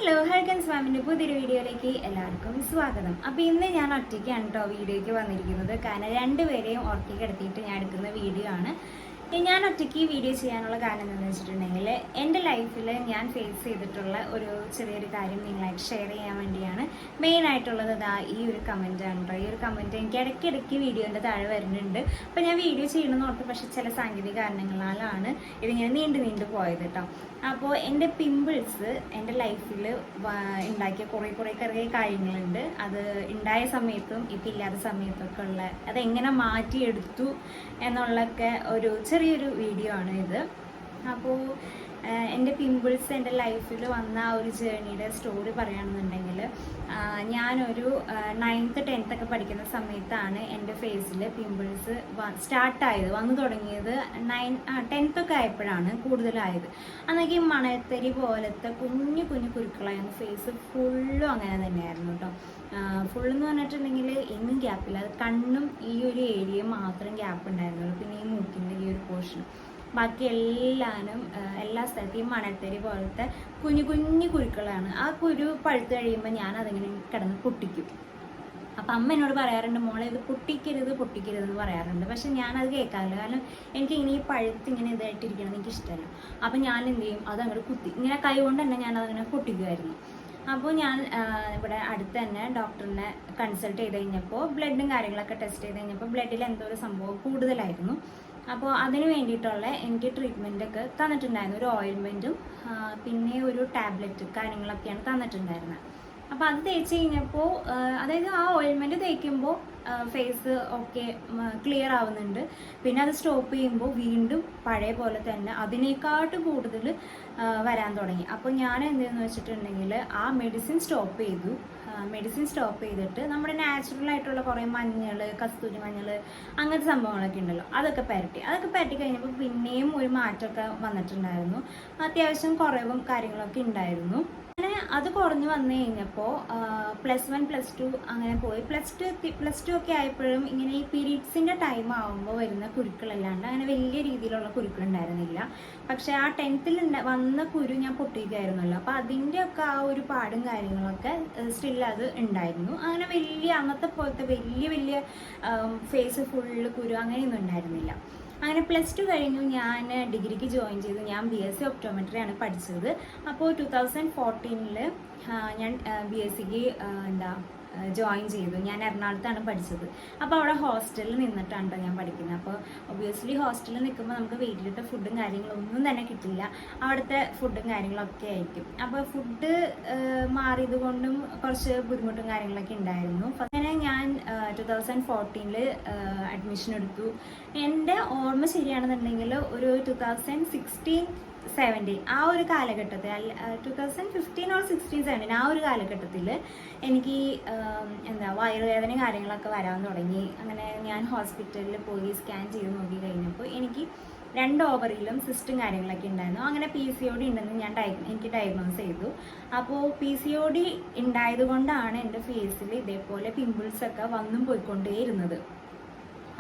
Hello ഹെൽക്കൻസ് ഫാമിൻ്റെ പുതിയൊരു വീഡിയോയിലേക്ക് എല്ലാവർക്കും സ്വാഗതം. അപ്പോൾ ഇന്ന് ഞാൻ ഒറ്റയ്ക്കാണ് കേട്ടോ വീഡിയോയ്ക്ക് വന്നിരിക്കുന്നത്. കാരണം രണ്ടുപേരെയും ഉറക്കി കിടത്തിയിട്ട് ഞാൻ എടുക്കുന്ന വീഡിയോ ആണ്. ഞാൻ ഒറ്റയ്ക്ക് ഈ വീഡിയോ ചെയ്യാനുള്ള കാരണം എന്താണെന്ന് വെച്ചിട്ടുണ്ടെങ്കിൽ എൻ്റെ ലൈഫിൽ ഞാൻ ഫേസ് ചെയ്തിട്ടുള്ള ഒരു ചെറിയൊരു കാര്യം നിങ്ങളായിട്ട് ഷെയർ ചെയ്യാൻ വേണ്ടിയാണ്. മെയിനായിട്ടുള്ളത് ഈ ഒരു കമൻറ്റാണ് കേട്ടോ. ഈ ഒരു കമൻറ്റ് എനിക്ക് ഇടയ്ക്കിടയ്ക്ക് വീഡിയോൻ്റെ താഴെ വരുന്നുണ്ട്. അപ്പോൾ ഞാൻ വീഡിയോ ചെയ്യണമെന്ന് ഓർത്ത്, പക്ഷേ ചില സാങ്കേതിക കാരണങ്ങളാലാണ് ഇതിങ്ങനെ നീണ്ടു പോയത് കേട്ടോ. അപ്പോൾ എൻ്റെ പിമ്പിൾസ് എൻ്റെ ലൈഫിൽ ഉണ്ടാക്കിയ കുറേ കാര്യങ്ങളുണ്ട്. അത് ഉണ്ടായ സമയത്തും ഇപ്പം ഇല്ലാത്ത സമയത്തൊക്കെ ഉള്ള അതെങ്ങനെ മാറ്റിയെടുത്തു എന്നുള്ളൊക്കെ ഒരു ചെറിയൊരു വീഡിയോ ആണ് ഇത്. അപ്പോൾ എൻ്റെ പിമ്പിൾസ് എൻ്റെ ലൈഫിൽ വന്ന ആ ഒരു ജേർണിയുടെ സ്റ്റോറി പറയുകയാണെന്നുണ്ടെങ്കിൽ, ഞാനൊരു 9th 10th ഒക്കെ പഠിക്കുന്ന സമയത്താണ് എൻ്റെ ഫേസിൽ പിമ്പിൾസ് സ്റ്റാർട്ടായത്, വന്നു തുടങ്ങിയത്. 10th ഒക്കെ ആയപ്പോഴാണ് കൂടുതലായത്. അന്നൊക്കെ ഈ മണൽത്തരി പോലത്തെ കുഞ്ഞു കുരുക്കളായിരുന്നു. ഫേസ് ഫുള്ളും അങ്ങനെ തന്നെയായിരുന്നു കേട്ടോ. ഫുള്ളെന്ന് പറഞ്ഞിട്ടുണ്ടെങ്കിൽ എങ്ങും ഗ്യാപ്പില്ല. അത് കണ്ണും ഈ ഒരു ഏരിയ മാത്രം ഗ്യാപ്പ് ഉണ്ടായിരുന്നുള്ളൂ. പിന്നെ ഈ മൂക്കിൻ്റെ ഈ ഒരു പോർഷൻ, ബാക്കി എല്ലാ സ്ഥലത്തും ഈ മണൽത്തരി പോലത്തെ കുഞ്ഞു കുരുക്കളാണ്. ആ കുരു പഴുത്ത് കഴിയുമ്പോൾ ഞാൻ അതിങ്ങനെ കിടന്ന് പൊട്ടിക്കും. അപ്പം അമ്മ എന്നോട് പറയാറുണ്ട്, മോളെ ഇത് പൊട്ടിക്കരുതെന്ന് പറയാറുണ്ട്. പക്ഷെ ഞാനത് കേൾക്കാറില്ല. കാരണം എനിക്ക് ഇങ്ങനെ ഈ പഴുത്ത് ഇങ്ങനെ ഇതായിട്ടിരിക്കണം എനിക്കിഷ്ടമല്ല. അപ്പം ഞാൻ എന്ത് ചെയ്യും, അതങ്ങോട്ട് കുത്തി ഇങ്ങനെ കൈ കൊണ്ട് തന്നെ ഞാനതങ്ങനെ പൊട്ടിക്കുമായിരുന്നു. അപ്പോൾ ഞാൻ ഇവിടെ അടുത്ത് തന്നെ ഡോക്ടറിനെ കൺസൾട്ട് ചെയ്ത് കഴിഞ്ഞപ്പോൾ ബ്ലഡും കാര്യങ്ങളൊക്കെ ടെസ്റ്റ് ചെയ്ത് കഴിഞ്ഞപ്പോൾ ബ്ലഡിൽ എന്തോ ഒരു സംഭവം കൂടുതലായിരുന്നു. അപ്പോൾ അതിന് വേണ്ടിയിട്ടുള്ള എനിക്ക് ട്രീറ്റ്മെൻറ്റൊക്കെ തന്നിട്ടുണ്ടായിരുന്നു. ഒരു ഓയിൽമെൻറ്റും പിന്നെ ഒരു ടാബ്ലറ്റ് കാര്യങ്ങളൊക്കെയാണ് തന്നിട്ടുണ്ടായിരുന്നത്. അപ്പോൾ അത് തേച്ച് കഴിഞ്ഞപ്പോൾ, അതായത് ആ ഓയിൽമെൻറ്റ് തേക്കുമ്പോൾ ഫേസ് ഓക്കെ ക്ലിയർ ആവുന്നുണ്ട്. പിന്നെ അത് സ്റ്റോപ്പ് ചെയ്യുമ്പോൾ വീണ്ടും പഴയ പോലെ തന്നെ അതിനേക്കാട്ട് കൂടുതൽ വരാൻ തുടങ്ങി. അപ്പോൾ ഞാൻ എന്തെന്ന് വെച്ചിട്ടുണ്ടെങ്കിൽ ആ മെഡിസിൻ സ്റ്റോപ്പ് ചെയ്തിട്ട് നമ്മുടെ നാച്ചുറൽ ആയിട്ടുള്ള കുറേ മഞ്ഞൾ, കസ്തൂരി മഞ്ഞൾ, അങ്ങനത്തെ സംഭവങ്ങളൊക്കെ ഉണ്ടല്ലോ, അതൊക്കെ പരട്ടി കഴിഞ്ഞപ്പോൾ പിന്നെയും ഒരു മാറ്റമൊക്കെ വന്നിട്ടുണ്ടായിരുന്നു. അത്യാവശ്യം കുറവും കാര്യങ്ങളൊക്കെ ഉണ്ടായിരുന്നു. അങ്ങനെ അത് കുറഞ്ഞു വന്നു കഴിഞ്ഞപ്പോൾ +1 +2 അങ്ങനെ പോയി. പ്ലസ് ടു ഒക്കെ ആയപ്പോഴും ഇങ്ങനെ ഈ പീരീഡ്സിൻ്റെ ടൈം ആകുമ്പോൾ വരുന്ന കുരുക്കളല്ലാണ്ട് അങ്ങനെ വലിയ രീതിയിലുള്ള കുരുക്കളുണ്ടായിരുന്നില്ല. പക്ഷെ ആ 10th വന്ന കുരു ഞാൻ പൊട്ടിക്കുകയായിരുന്നല്ലോ. അപ്പോൾ അതിൻ്റെയൊക്കെ ആ ഒരു പാടും കാര്യങ്ങളൊക്കെ സ്റ്റിൽ അത് ഉണ്ടായിരുന്നു. അങ്ങനെ അന്നത്തെ പോലത്തെ വലിയ ഫേസ് ഫുള്ള് കുരു അങ്ങനെയൊന്നും ഉണ്ടായിരുന്നില്ല. അങ്ങനെ +2 കഴിഞ്ഞു. ഞാൻ ഡിഗ്രിക്ക് ജോയിൻ ചെയ്തു. ഞാൻ BSc ഒപ്റ്റോമെട്രി ആണ് പഠിച്ചത്. അപ്പോൾ 2014 ഞാൻ BScക്ക് ജോയിൻ ചെയ്തു. ഞാൻ എറണാകുളത്താണ് പഠിച്ചത്. അപ്പോൾ അവിടെ ഹോസ്റ്റലിൽ നിന്നിട്ടാണ് ഞാൻ പഠിക്കുന്നത്. അപ്പോൾ ഒബ്വിയസ്ലി ഹോസ്റ്റലിൽ നിൽക്കുമ്പോൾ നമുക്ക് വീട്ടിലത്തെ ഫുഡും കാര്യങ്ങളൊന്നും തന്നെ കിട്ടില്ല. അവിടുത്തെ ഫുഡും കാര്യങ്ങളൊക്കെ ആയിരിക്കും. അപ്പോൾ ഫുഡ് മാറിയത് കൊണ്ടും കുറച്ച് ബുദ്ധിമുട്ടും കാര്യങ്ങളൊക്കെ ഉണ്ടായിരുന്നു. അങ്ങനെ ഞാൻ 2014 അഡ്മിഷൻ എടുത്തു. എൻ്റെ ഓർമ്മ ശരിയാണെന്നുണ്ടെങ്കിൽ ഒരു 2016-17 ആ ഒരു കാലഘട്ടത്തിൽ, 2015 or 16-17 ആ ഒരു കാലഘട്ടത്തിൽ എനിക്ക് വയറുവേദന കാര്യങ്ങളൊക്കെ വരാൻ തുടങ്ങി. അങ്ങനെ ഞാൻ ഹോസ്പിറ്റലിൽ പോയി സ്കാൻ ചെയ്ത് നോക്കി കഴിഞ്ഞപ്പോൾ എനിക്ക് 2 ഓവറിയിലും സിസ്റ്റും കാര്യങ്ങളൊക്കെ ഉണ്ടായിരുന്നു. അങ്ങനെ PCOD ഉണ്ടെന്ന് എനിക്ക് ഡയഗ്നോസ് ചെയ്തു. അപ്പോൾ PCOD ഉണ്ടായത് കൊണ്ടാണ് എൻ്റെ ഫേസിൽ ഇതേപോലെ പിമ്പിൾസൊക്കെ വന്നും പോയിക്കൊണ്ടേയിരുന്നത്.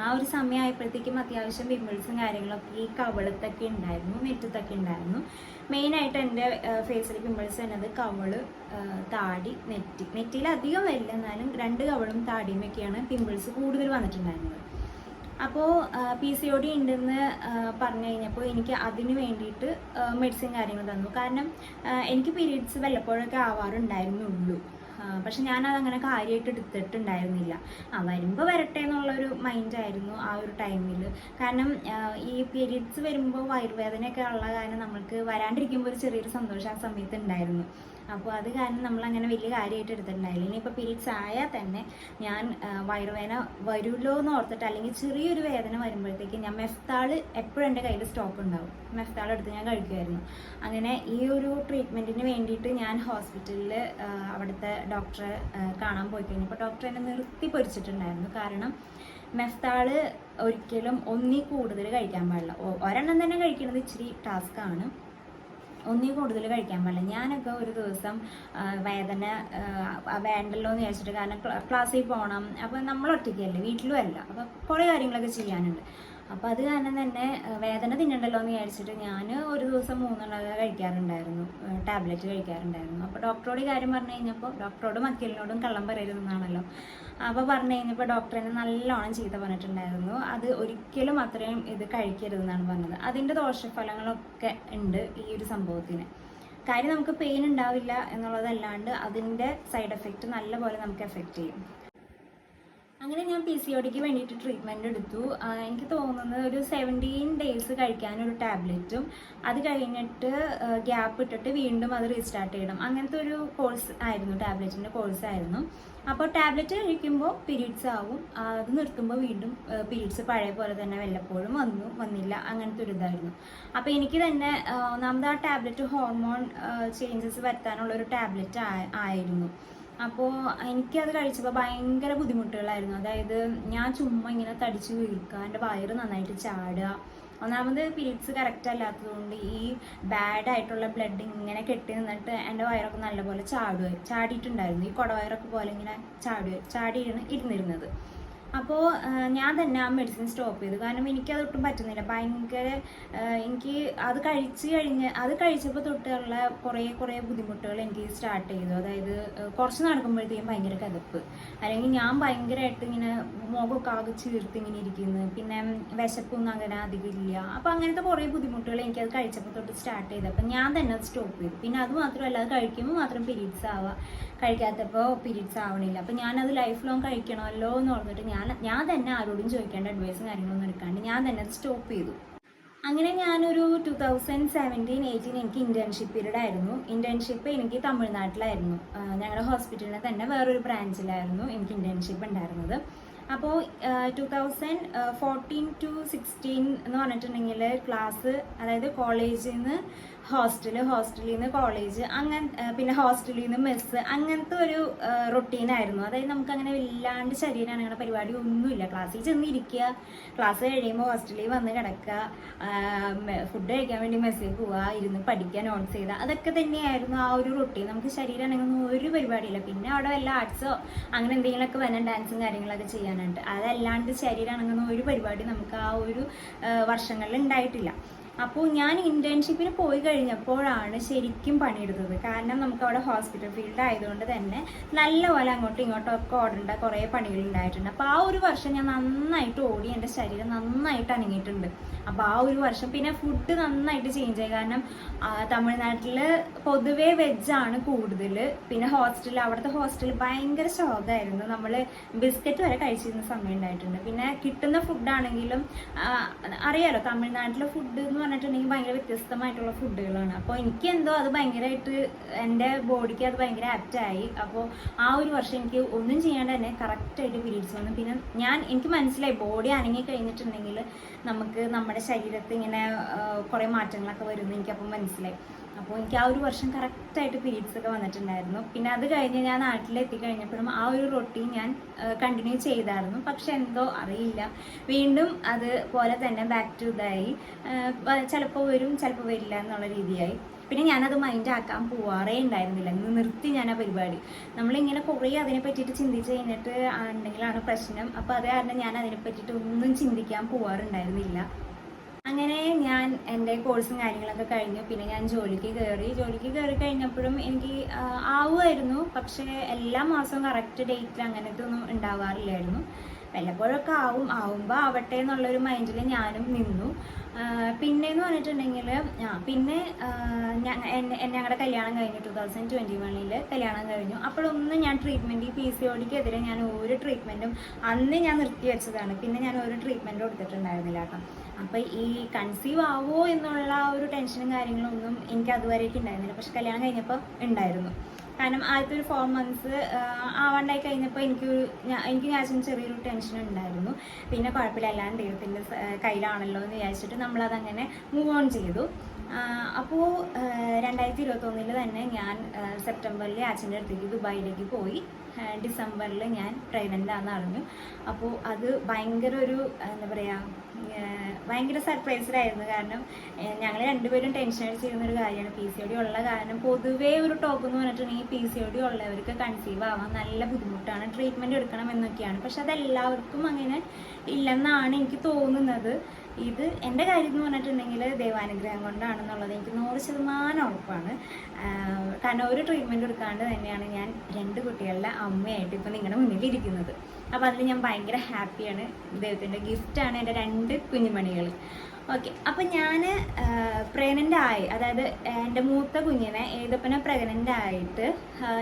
ആ ഒരു സമയമായപ്പോഴത്തേക്കും അത്യാവശ്യം പിമ്പിൾസും കാര്യങ്ങളൊക്കെ ഈ കവിളത്തൊക്കെ ഉണ്ടായിരുന്നു, നെറ്റത്തൊക്കെ ഉണ്ടായിരുന്നു. മെയിനായിട്ട് എൻ്റെ ഫേസിൽ പിമ്പിൾസ് വരുന്നത് കവിള്, താടി, നെറ്റിയിൽ അധികം വരില്ല, എന്നാലും 2 കവിളും താടിയുമൊക്കെയാണ് പിമ്പിൾസ് കൂടുതൽ വന്നിട്ടുണ്ടായിരുന്നത്. അപ്പോൾ PCOD ഉണ്ടെന്ന് പറഞ്ഞു കഴിഞ്ഞപ്പോൾ എനിക്ക് അതിന് വേണ്ടിയിട്ട് മെഡിസിൻ കാര്യങ്ങൾ തന്നു. കാരണം എനിക്ക് പീരീഡ്സ് വല്ലപ്പോഴൊക്കെ ആവാറുണ്ടായിരുന്നുള്ളൂ. പക്ഷെ ഞാനതങ്ങനെ കാര്യമായിട്ട് എടുത്തിട്ടുണ്ടായിരുന്നില്ല. വരുമ്പോൾ വരട്ടെ എന്നുള്ളൊരു മൈൻഡായിരുന്നു ആ ഒരു ടൈമിൽ. കാരണം ഈ പീരീഡ്സ് വരുമ്പോൾ വയറുവേദനയൊക്കെ ഉള്ള കാരണം നമ്മൾക്ക് വരാണ്ടിരിക്കുമ്പോൾ ഒരു ചെറിയൊരു സന്തോഷം ആ സമയത്ത് ഉണ്ടായിരുന്നു. അപ്പോൾ അത് കാരണം നമ്മളങ്ങനെ വലിയ കാര്യമായിട്ട് എടുത്തിട്ടുണ്ടായില്ല. ഇനിയിപ്പോൾ പീരീഡ്സ് ആയാൽ തന്നെ ഞാൻ വയറുവേദന വരുമല്ലോ എന്ന് ഓർത്തിട്ട്, അല്ലെങ്കിൽ ചെറിയൊരു വേദന വരുമ്പോഴത്തേക്ക് ഞാൻ മെഫ്താൾ എപ്പോഴും എൻ്റെ കയ്യിൽ സ്റ്റോക്ക് ഉണ്ടാവും. മെഫ്താൾ എടുത്ത് ഞാൻ കഴിക്കുമായിരുന്നു. അങ്ങനെ ഈ ഒരു ട്രീറ്റ്മെൻറ്റിന് വേണ്ടിയിട്ട് ഞാൻ ഹോസ്പിറ്റലിൽ അവിടുത്തെ ഡോക്ടറെ കാണാൻ പോയി കഴിഞ്ഞപ്പോൾ ഡോക്ടർ എന്നെ നിർത്തി പൊരിച്ചിട്ടുണ്ടായിരുന്നു. കാരണം മെഫ്താൾ ഒരിക്കലും ഒന്നിൽ കൂടുതൽ കഴിക്കാൻ പാടില്ല. ഒരെണ്ണം തന്നെ കഴിക്കുന്നത് ഇച്ചിരി ടാസ്ക്കാണ്. ഒന്നിൽ കൂടുതൽ കഴിക്കാൻ പാടില്ല. ഞാനൊക്കെ ഒരു ദിവസം വേദന വേണ്ടല്ലോ എന്ന് വിചാരിച്ചിട്ട്, കാരണം ക്ലാസ്സിൽ പോകണം, അപ്പോൾ നമ്മൾ ഒറ്റയ്ക്കല്ലേ, വീട്ടിലും അല്ല, അപ്പോൾ കുറേ കാര്യങ്ങളൊക്കെ ചെയ്യാനുണ്ട്. അപ്പോൾ അത് കാരണം തന്നെ വേദന തിന്നണ്ടല്ലോ എന്ന് വിചാരിച്ചിട്ട് ഞാൻ ഒരു ദിവസം 3 കഴിക്കാറുണ്ടായിരുന്നു, ടാബ്ലറ്റ് കഴിക്കാറുണ്ടായിരുന്നു. അപ്പോൾ ഡോക്ടറോട് ഈ കാര്യം പറഞ്ഞു കഴിഞ്ഞപ്പോൾ, ഡോക്ടറോടും വക്കീലിനോടും കള്ളം പറയരുതെന്നാണല്ലോ, അപ്പോൾ പറഞ്ഞു കഴിഞ്ഞപ്പോൾ ഡോക്ടർ എന്നെ നല്ലോണം ചീത്ത പറഞ്ഞിട്ടുണ്ടായിരുന്നു. അത് ഒരിക്കലും അത്രയും ഇത് കഴിക്കരുതെന്നാണ് പറഞ്ഞത്. അതിൻ്റെ ദോഷഫലങ്ങളൊക്കെ ഉണ്ട് ഈ ഒരു സംഭവത്തിന്. കാര്യം നമുക്ക് പെയിൻ ഉണ്ടാവില്ല എന്നുള്ളതല്ലാണ്ട് അതിൻ്റെ സൈഡ് എഫക്റ്റ് നല്ലപോലെ നമുക്ക് എഫക്റ്റ് ചെയ്യും. അങ്ങനെ ഞാൻ PCODക്ക് വേണ്ടിയിട്ട് ട്രീറ്റ്മെൻറ്റ് എടുത്തു. എനിക്ക് തോന്നുന്നത് ഒരു 17 ഡേയ്സ് കഴിക്കാനൊരു ടാബ്ലറ്റും, അത് കഴിഞ്ഞിട്ട് ഗ്യാപ്പ് ഇട്ടിട്ട് വീണ്ടും അത് റീസ്റ്റാർട്ട് ചെയ്യണം. അങ്ങനത്തെ ഒരു കോഴ്സ് ആയിരുന്നു, ടാബ്ലറ്റിൻ്റെ കോഴ്സ് ആയിരുന്നു. അപ്പോൾ ടാബ്ലറ്റ് കഴിക്കുമ്പോൾ പീരീഡ്സ് ആവും, അത് നിർത്തുമ്പോൾ വീണ്ടും പീരീഡ്സ് പഴയ പോലെ തന്നെ വല്ലപ്പോഴും വന്നില്ല, അങ്ങനത്തെ ഒരു ഇതായിരുന്നു. അപ്പോൾ എനിക്ക് തന്നെ ഒന്നാമത് ആ ടാബ്ലറ്റ് ഹോർമോൺ ചേഞ്ചസ് വരുത്താനുള്ള ഒരു ടാബ്ലറ്റ് ആയിരുന്നു. അപ്പോൾ എനിക്കത് കഴിച്ചപ്പോൾ ഭയങ്കര ബുദ്ധിമുട്ടുകളായിരുന്നു. അതായത് ഞാൻ ചുമ്മാ ഇങ്ങനെ തടിച്ച് വീർക്കുക, എൻ്റെ വയറ് നന്നായിട്ട് ചാടുക. ഒന്നാമത് പീരീഡ്സ് കറക്റ്റ് അല്ലാത്തതുകൊണ്ട് ഈ ബാഡായിട്ടുള്ള ബ്ലഡ് ഇങ്ങനെ കെട്ടി നിന്നിട്ട് എൻ്റെ വയറൊക്കെ നല്ലപോലെ ചാടിയിട്ടുണ്ടായിരുന്നു. ഈ കുടവയറൊക്കെ പോലെ ഇങ്ങനെ ഇരുന്നിരുന്നത്. അപ്പോൾ ഞാൻ തന്നെ ആ മെഡിസിൻ സ്റ്റോപ്പ് ചെയ്തു. കാരണം എനിക്കതൊട്ടും പറ്റുന്നില്ല. ഭയങ്കര എനിക്ക് അത് കഴിച്ചപ്പോൾ തൊട്ടുള്ള കുറേ ബുദ്ധിമുട്ടുകൾ എനിക്ക് സ്റ്റാർട്ട് ചെയ്തു. അതായത് കുറച്ച് നടക്കുമ്പോഴത്തേക്കും ഭയങ്കര കതപ്പ്, അല്ലെങ്കിൽ ഞാൻ ഭയങ്കരമായിട്ട് ഇങ്ങനെ മുഖമൊക്കെ ആകെ ചീർത്ത് ഇങ്ങനെ ഇരിക്കുന്നു. പിന്നെ വിശപ്പൊന്നും അങ്ങനെ അധികം ഇല്ല. അപ്പോൾ അങ്ങനത്തെ കുറേ ബുദ്ധിമുട്ടുകൾ എനിക്കത് കഴിച്ചപ്പോൾ തൊട്ട് സ്റ്റാർട്ട് ചെയ്തു. അപ്പം ഞാൻ തന്നെ അത് സ്റ്റോപ്പ് ചെയ്തു. പിന്നെ അത് മാത്രമല്ല, അത് കഴിക്കുമ്പോൾ മാത്രം പീരീഡ്സ് ആവുക, കഴിക്കാത്തപ്പോൾ പീരീഡ്സ് ആവണില്ല. അപ്പം ഞാനത് ലൈഫ് ലോങ് കഴിക്കണമല്ലോ എന്ന് പറഞ്ഞിട്ട് ഞാൻ തന്നെ ആരോടും ചോദിക്കേണ്ട അഡ്വൈസും കാര്യങ്ങളൊന്നും എടുക്കാണ്ട് ഞാൻ തന്നെ അത് സ്റ്റോപ്പ് ചെയ്തു. അങ്ങനെ ഞാനൊരു 2017-18 എനിക്ക് ഇന്റേൺഷിപ്പ് പീരീഡ് ആയിരുന്നു. ഇന്റേൺഷിപ്പ് എനിക്ക് തമിഴ്നാട്ടിലായിരുന്നു. ഞങ്ങളുടെ ഹോസ്പിറ്റലിൽ തന്നെ വേറൊരു ബ്രാഞ്ചിലായിരുന്നു എനിക്ക് ഇന്റേൺഷിപ്പ് ഉണ്ടായിരുന്നത്. അപ്പോൾ 2014 to 16 എന്ന് പറഞ്ഞിട്ടുണ്ടെങ്കിൽ ക്ലാസ്, അതായത് കോളേജിൽ നിന്ന് ഹോസ്റ്റലിൽ നിന്ന് കോളേജ്, പിന്നെ ഹോസ്റ്റലിൽ നിന്ന് മെസ്സ്, അങ്ങനത്തെ ഒരു റൊട്ടീനായിരുന്നു. അതായത് നമുക്കങ്ങനെ വല്ലാണ്ട് ശരീരം അങ്ങനെ പരിപാടി ഒന്നുമില്ല. ക്ലാസ്സിൽ ചെന്ന് ഇരിക്കുക, ക്ലാസ് കഴിയുമ്പോൾ ഹോസ്റ്റലിൽ വന്ന് കിടക്കുക, ഫുഡ് കഴിക്കാൻ വേണ്ടി മെസ്സിൽ പോവുക, ഇരുന്ന് പഠിക്കുക, നോട്ട്സ് ചെയ്താൽ, അതൊക്കെ തന്നെയായിരുന്നു ആ ഒരു റൊട്ടീൻ. നമുക്ക് ശരീരം അനങ്ങുന്ന ഒരു പരിപാടിയില്ല. പിന്നെ അവിടെ വല്ല ആർട്സോ അങ്ങനെ എന്തെങ്കിലുമൊക്കെ വേണം, ഡാൻസും കാര്യങ്ങളൊക്കെ ചെയ്യാനായിട്ട്. അതല്ലാണ്ട് ശരീരം അനങ്ങുന്ന ഒരു പരിപാടി നമുക്ക് ആ ഒരു വർഷങ്ങളിൽ ഉണ്ടായിട്ടില്ല. അപ്പോൾ ഞാൻ ഇന്റേൺഷിപ്പിന് പോയി കഴിഞ്ഞപ്പോഴാണ് ശരിക്കും പണിയെടുത്തത്. കാരണം നമുക്ക് അവിടെ ഹോസ്പിറ്റൽ ഫീൽഡ് ആയതുകൊണ്ട് തന്നെ നല്ലപോലെ അങ്ങോട്ടും ഇങ്ങോട്ടും ഒക്കെ ഓടേണ്ട കുറേ പണികൾ ഉണ്ടായിട്ടുണ്ട്. അപ്പോൾ ആ ഒരു വർഷം ഞാൻ നന്നായിട്ട് ഓടി, എൻ്റെ ശരീരം നന്നായിട്ട് അനങ്ങിയിട്ടുണ്ട്. അപ്പോൾ ആ ഒരു വർഷം പിന്നെ ഫുഡ് നന്നായിട്ട് ചേഞ്ച് ആയി. കാരണം തമിഴ്നാട്ടിൽ പൊതുവേ വെജാണ് കൂടുതൽ. പിന്നെ അവിടുത്തെ ഹോസ്റ്റൽ ഭയങ്കര ശോകമായിരുന്നു. നമ്മൾ ബിസ്ക്കറ്റ് വരെ കഴിച്ചിരുന്ന സമയം ഉണ്ടായിട്ടുണ്ട്. പിന്നെ കിട്ടുന്ന ഫുഡാണെങ്കിലും അറിയാലോ, തമിഴ്നാട്ടിലെ ഫുഡ് എന്ന് പറഞ്ഞിട്ടുണ്ടെങ്കിൽ ഭയങ്കര വ്യത്യസ്തമായിട്ടുള്ള ഫുഡുകളാണ്. അപ്പോൾ എനിക്ക് എന്തോ അത് ഭയങ്കരമായിട്ട് എൻ്റെ ബോഡിക്ക് അത് ഭയങ്കര ആപ്റ്റായി. അപ്പോൾ ആ ഒരു വർഷം എനിക്ക് ഒന്നും ചെയ്യാണ്ട് തന്നെ കറക്റ്റായിട്ട് പീരീഡ്സ് വന്നു. പിന്നെ എനിക്ക് മനസ്സിലായി, ബോഡി അനങ്ങി കഴിഞ്ഞിട്ടുണ്ടെങ്കിൽ നമുക്ക് നമ്മുടെ ശരീരത്തിൽ ഇങ്ങനെ കുറേ മാറ്റങ്ങളൊക്കെ വരുമെന്ന് എനിക്കപ്പോൾ മനസ്സിലായി. അപ്പോൾ എനിക്ക് ആ ഒരു വർഷം കറക്റ്റായിട്ട് പീരീഡ്സ് ഒക്കെ വന്നിട്ടുണ്ടായിരുന്നു. പിന്നെ അത് കഴിഞ്ഞ് ഞാൻ നാട്ടിലെത്തി കഴിഞ്ഞപ്പോഴും ആ ഒരു റൊട്ടീൻ ഞാൻ കണ്ടിന്യൂ ചെയ്തായിരുന്നു. പക്ഷെ എന്തോ അറിയില്ല, വീണ്ടും അതുപോലെ തന്നെ ബാക്ക് ടു ഇതായി. ചിലപ്പോൾ വരും, ചിലപ്പോൾ വരില്ല എന്നുള്ള രീതിയായി. പിന്നെ ഞാനത് മൈൻഡ് ആക്കാൻ പോവാറേ ഉണ്ടായിരുന്നില്ല. നിർത്തി ഞാൻ ആ പരിപാടി. നമ്മളിങ്ങനെ കുറേ അതിനെ പറ്റിയിട്ട് ചിന്തിച്ച് കഴിഞ്ഞിട്ട് ഉണ്ടെങ്കിലാണ് പ്രശ്നം. അപ്പോൾ അത് കാരണം ഞാൻ അതിനെ പറ്റിയിട്ട് ഒന്നും ചിന്തിക്കാൻ പോവാറുണ്ടായിരുന്നില്ല. അങ്ങനെ ഞാൻ എൻ്റെ കോഴ്സും കാര്യങ്ങളൊക്കെ കഴിഞ്ഞു. പിന്നെ ഞാൻ ജോലിക്ക് കയറി കഴിഞ്ഞപ്പോഴും എനിക്ക് ആവുമായിരുന്നു. പക്ഷേ എല്ലാ മാസവും കറക്റ്റ് ഡേറ്റിൽ അങ്ങനത്തെ ഒന്നും ഉണ്ടാവാറില്ലായിരുന്നു. വല്ലപ്പോഴൊക്കെ ആവുമ്പോൾ ആവട്ടെ എന്നുള്ളൊരു മൈൻഡിൽ ഞാനും നിന്നു. പിന്നെയെന്ന് പറഞ്ഞിട്ടുണ്ടെങ്കിൽ പിന്നെ ഞങ്ങളുടെ കല്യാണം കഴിഞ്ഞു. 2021 കല്യാണം കഴിഞ്ഞു. അപ്പോഴൊന്നും ഞാൻ ട്രീറ്റ്മെൻറ്റ്, ഈ PCODക്കെതിരെ ഞാൻ ഒരു ട്രീറ്റ്മെൻറ്റും അന്ന് ഞാൻ നിർത്തി വെച്ചതാണ്. പിന്നെ ഞാൻ ഒരു ട്രീറ്റ്മെൻറ്റും കൊടുത്തിട്ടുണ്ടായിരുന്നില്ല കേട്ടോ. അപ്പോൾ ഈ കൺസീവ് ആവോ എന്നുള്ള ഒരു ടെൻഷനും കാര്യങ്ങളൊന്നും എനിക്ക് അതുവരെയൊക്കെ ഉണ്ടായിരുന്നില്ല. പക്ഷെ കല്യാണം കഴിഞ്ഞപ്പോൾ ഉണ്ടായിരുന്നു. കാരണം ആദ്യത്തെ ഒരു 4 months ആവാണ്ടായി കഴിഞ്ഞപ്പോൾ എനിക്ക് ചെറിയൊരു ടെൻഷൻ ഉണ്ടായിരുന്നു. പിന്നെ കുഴപ്പമില്ല, എല്ലാം ദൈവത്തിൻ്റെ കയ്യിലാണല്ലോ എന്ന് വിചാരിച്ചിട്ട് നമ്മളതങ്ങനെ മൂവ് ഓൺ ചെയ്തു. അപ്പോൾ 2021 തന്നെ ഞാൻ സെപ്റ്റംബറിൽ അച്ഛൻ്റെ അടുത്തേക്ക് ദുബായിലേക്ക് പോയി. ഡിസംബറിൽ ഞാൻ പ്രഗ്നൻ്റ് ആണെന്ന് അറിഞ്ഞു. അപ്പോൾ അത് ഭയങ്കര ഒരു എന്താ പറയുക, ഭയങ്കര സർപ്രൈസ്ഡായിരുന്നു. കാരണം ഞങ്ങൾ രണ്ടുപേരും ടെൻഷൻ അടിച്ചിരുന്നൊരു കാര്യമാണ്. PCOD ഉള്ള കാരണം പൊതുവേ ഒരു ടോപ്പ് എന്ന് പറഞ്ഞിട്ടുണ്ടെങ്കിൽ PCOD ഉള്ളവർക്ക് കൺസീവ് ആവാൻ നല്ല ബുദ്ധിമുട്ടാണ്, ട്രീറ്റ്മെൻറ്റ് എടുക്കണം എന്നൊക്കെയാണ്. പക്ഷെ അതെല്ലാവർക്കും അങ്ങനെ ഇല്ലെന്നാണ് എനിക്ക് തോന്നുന്നത്. ഇത് എൻ്റെ കാര്യം എന്ന് പറഞ്ഞിട്ടുണ്ടെങ്കിൽ ദൈവാനുഗ്രഹം കൊണ്ടാണെന്നുള്ളത് എനിക്ക് 100% ഉറപ്പാണ്. കാരണം ഒരു ട്രീറ്റ്മെൻറ്റ് എടുക്കാണ്ട് തന്നെയാണ് ഞാൻ 2 കുട്ടികളുടെ അമ്മയായിട്ട് ഇപ്പോൾ നിങ്ങളുടെ മുന്നിലിരിക്കുന്നത്. അപ്പോൾ അതിൽ ഞാൻ ഭയങ്കര ഹാപ്പിയാണ്. ദൈവത്തിൻ്റെ ഗിഫ്റ്റാണ് എൻ്റെ 2 കുഞ്ഞുമണികൾ. ഓക്കെ, അപ്പം ഞാൻ പ്രഗ്നൻ്റ് ആയി, അതായത് എൻ്റെ മൂത്ത കുഞ്ഞിനെ ഏതപ്പനെ പ്രഗ്നൻ്റ് ആയിട്ട്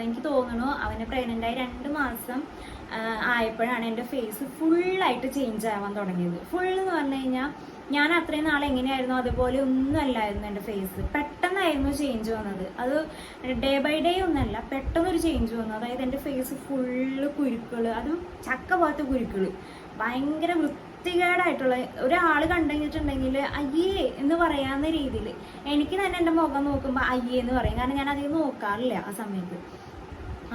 എനിക്ക് തോന്നുന്നു അവനെ പ്രഗ്നൻ്റ് ആയി 2 മാസം ആയപ്പോഴാണ് എൻ്റെ ഫേസ് ഫുള്ളായിട്ട് ചേഞ്ച് ആവാൻ തുടങ്ങിയത്. ഫുൾ എന്ന് പറഞ്ഞു കഴിഞ്ഞാൽ ഞാൻ അത്രയും നാളെ എങ്ങനെയായിരുന്നു അതുപോലെ ഒന്നും അല്ലായിരുന്നു എൻ്റെ ഫേസ്. പെട്ടെന്നായിരുന്നു ചേഞ്ച് വന്നത്. അത് ഡേ ബൈ ഡേ ഒന്നല്ല, പെട്ടെന്നൊരു ചേഞ്ച് വന്നു. അതായത് എൻ്റെ ഫേസ് ഫുള്ള് കുരുക്കൾ, അതും ചക്ക പോലത്തെ കുരുക്കൾ, ഭയങ്കര വൃത്തികേടായിട്ടുള്ള. ഒരാൾ കണ്ടുകഴിഞ്ഞിട്ടുണ്ടെങ്കിൽ അയ്യേ എന്ന് പറയാവുന്ന രീതിയിൽ എനിക്ക് തന്നെ എൻ്റെ മുഖം നോക്കുമ്പോൾ അയ്യേ എന്ന് പറയും. കാരണം ഞാൻ അധികം നോക്കാറില്ല ആ സമയത്ത്.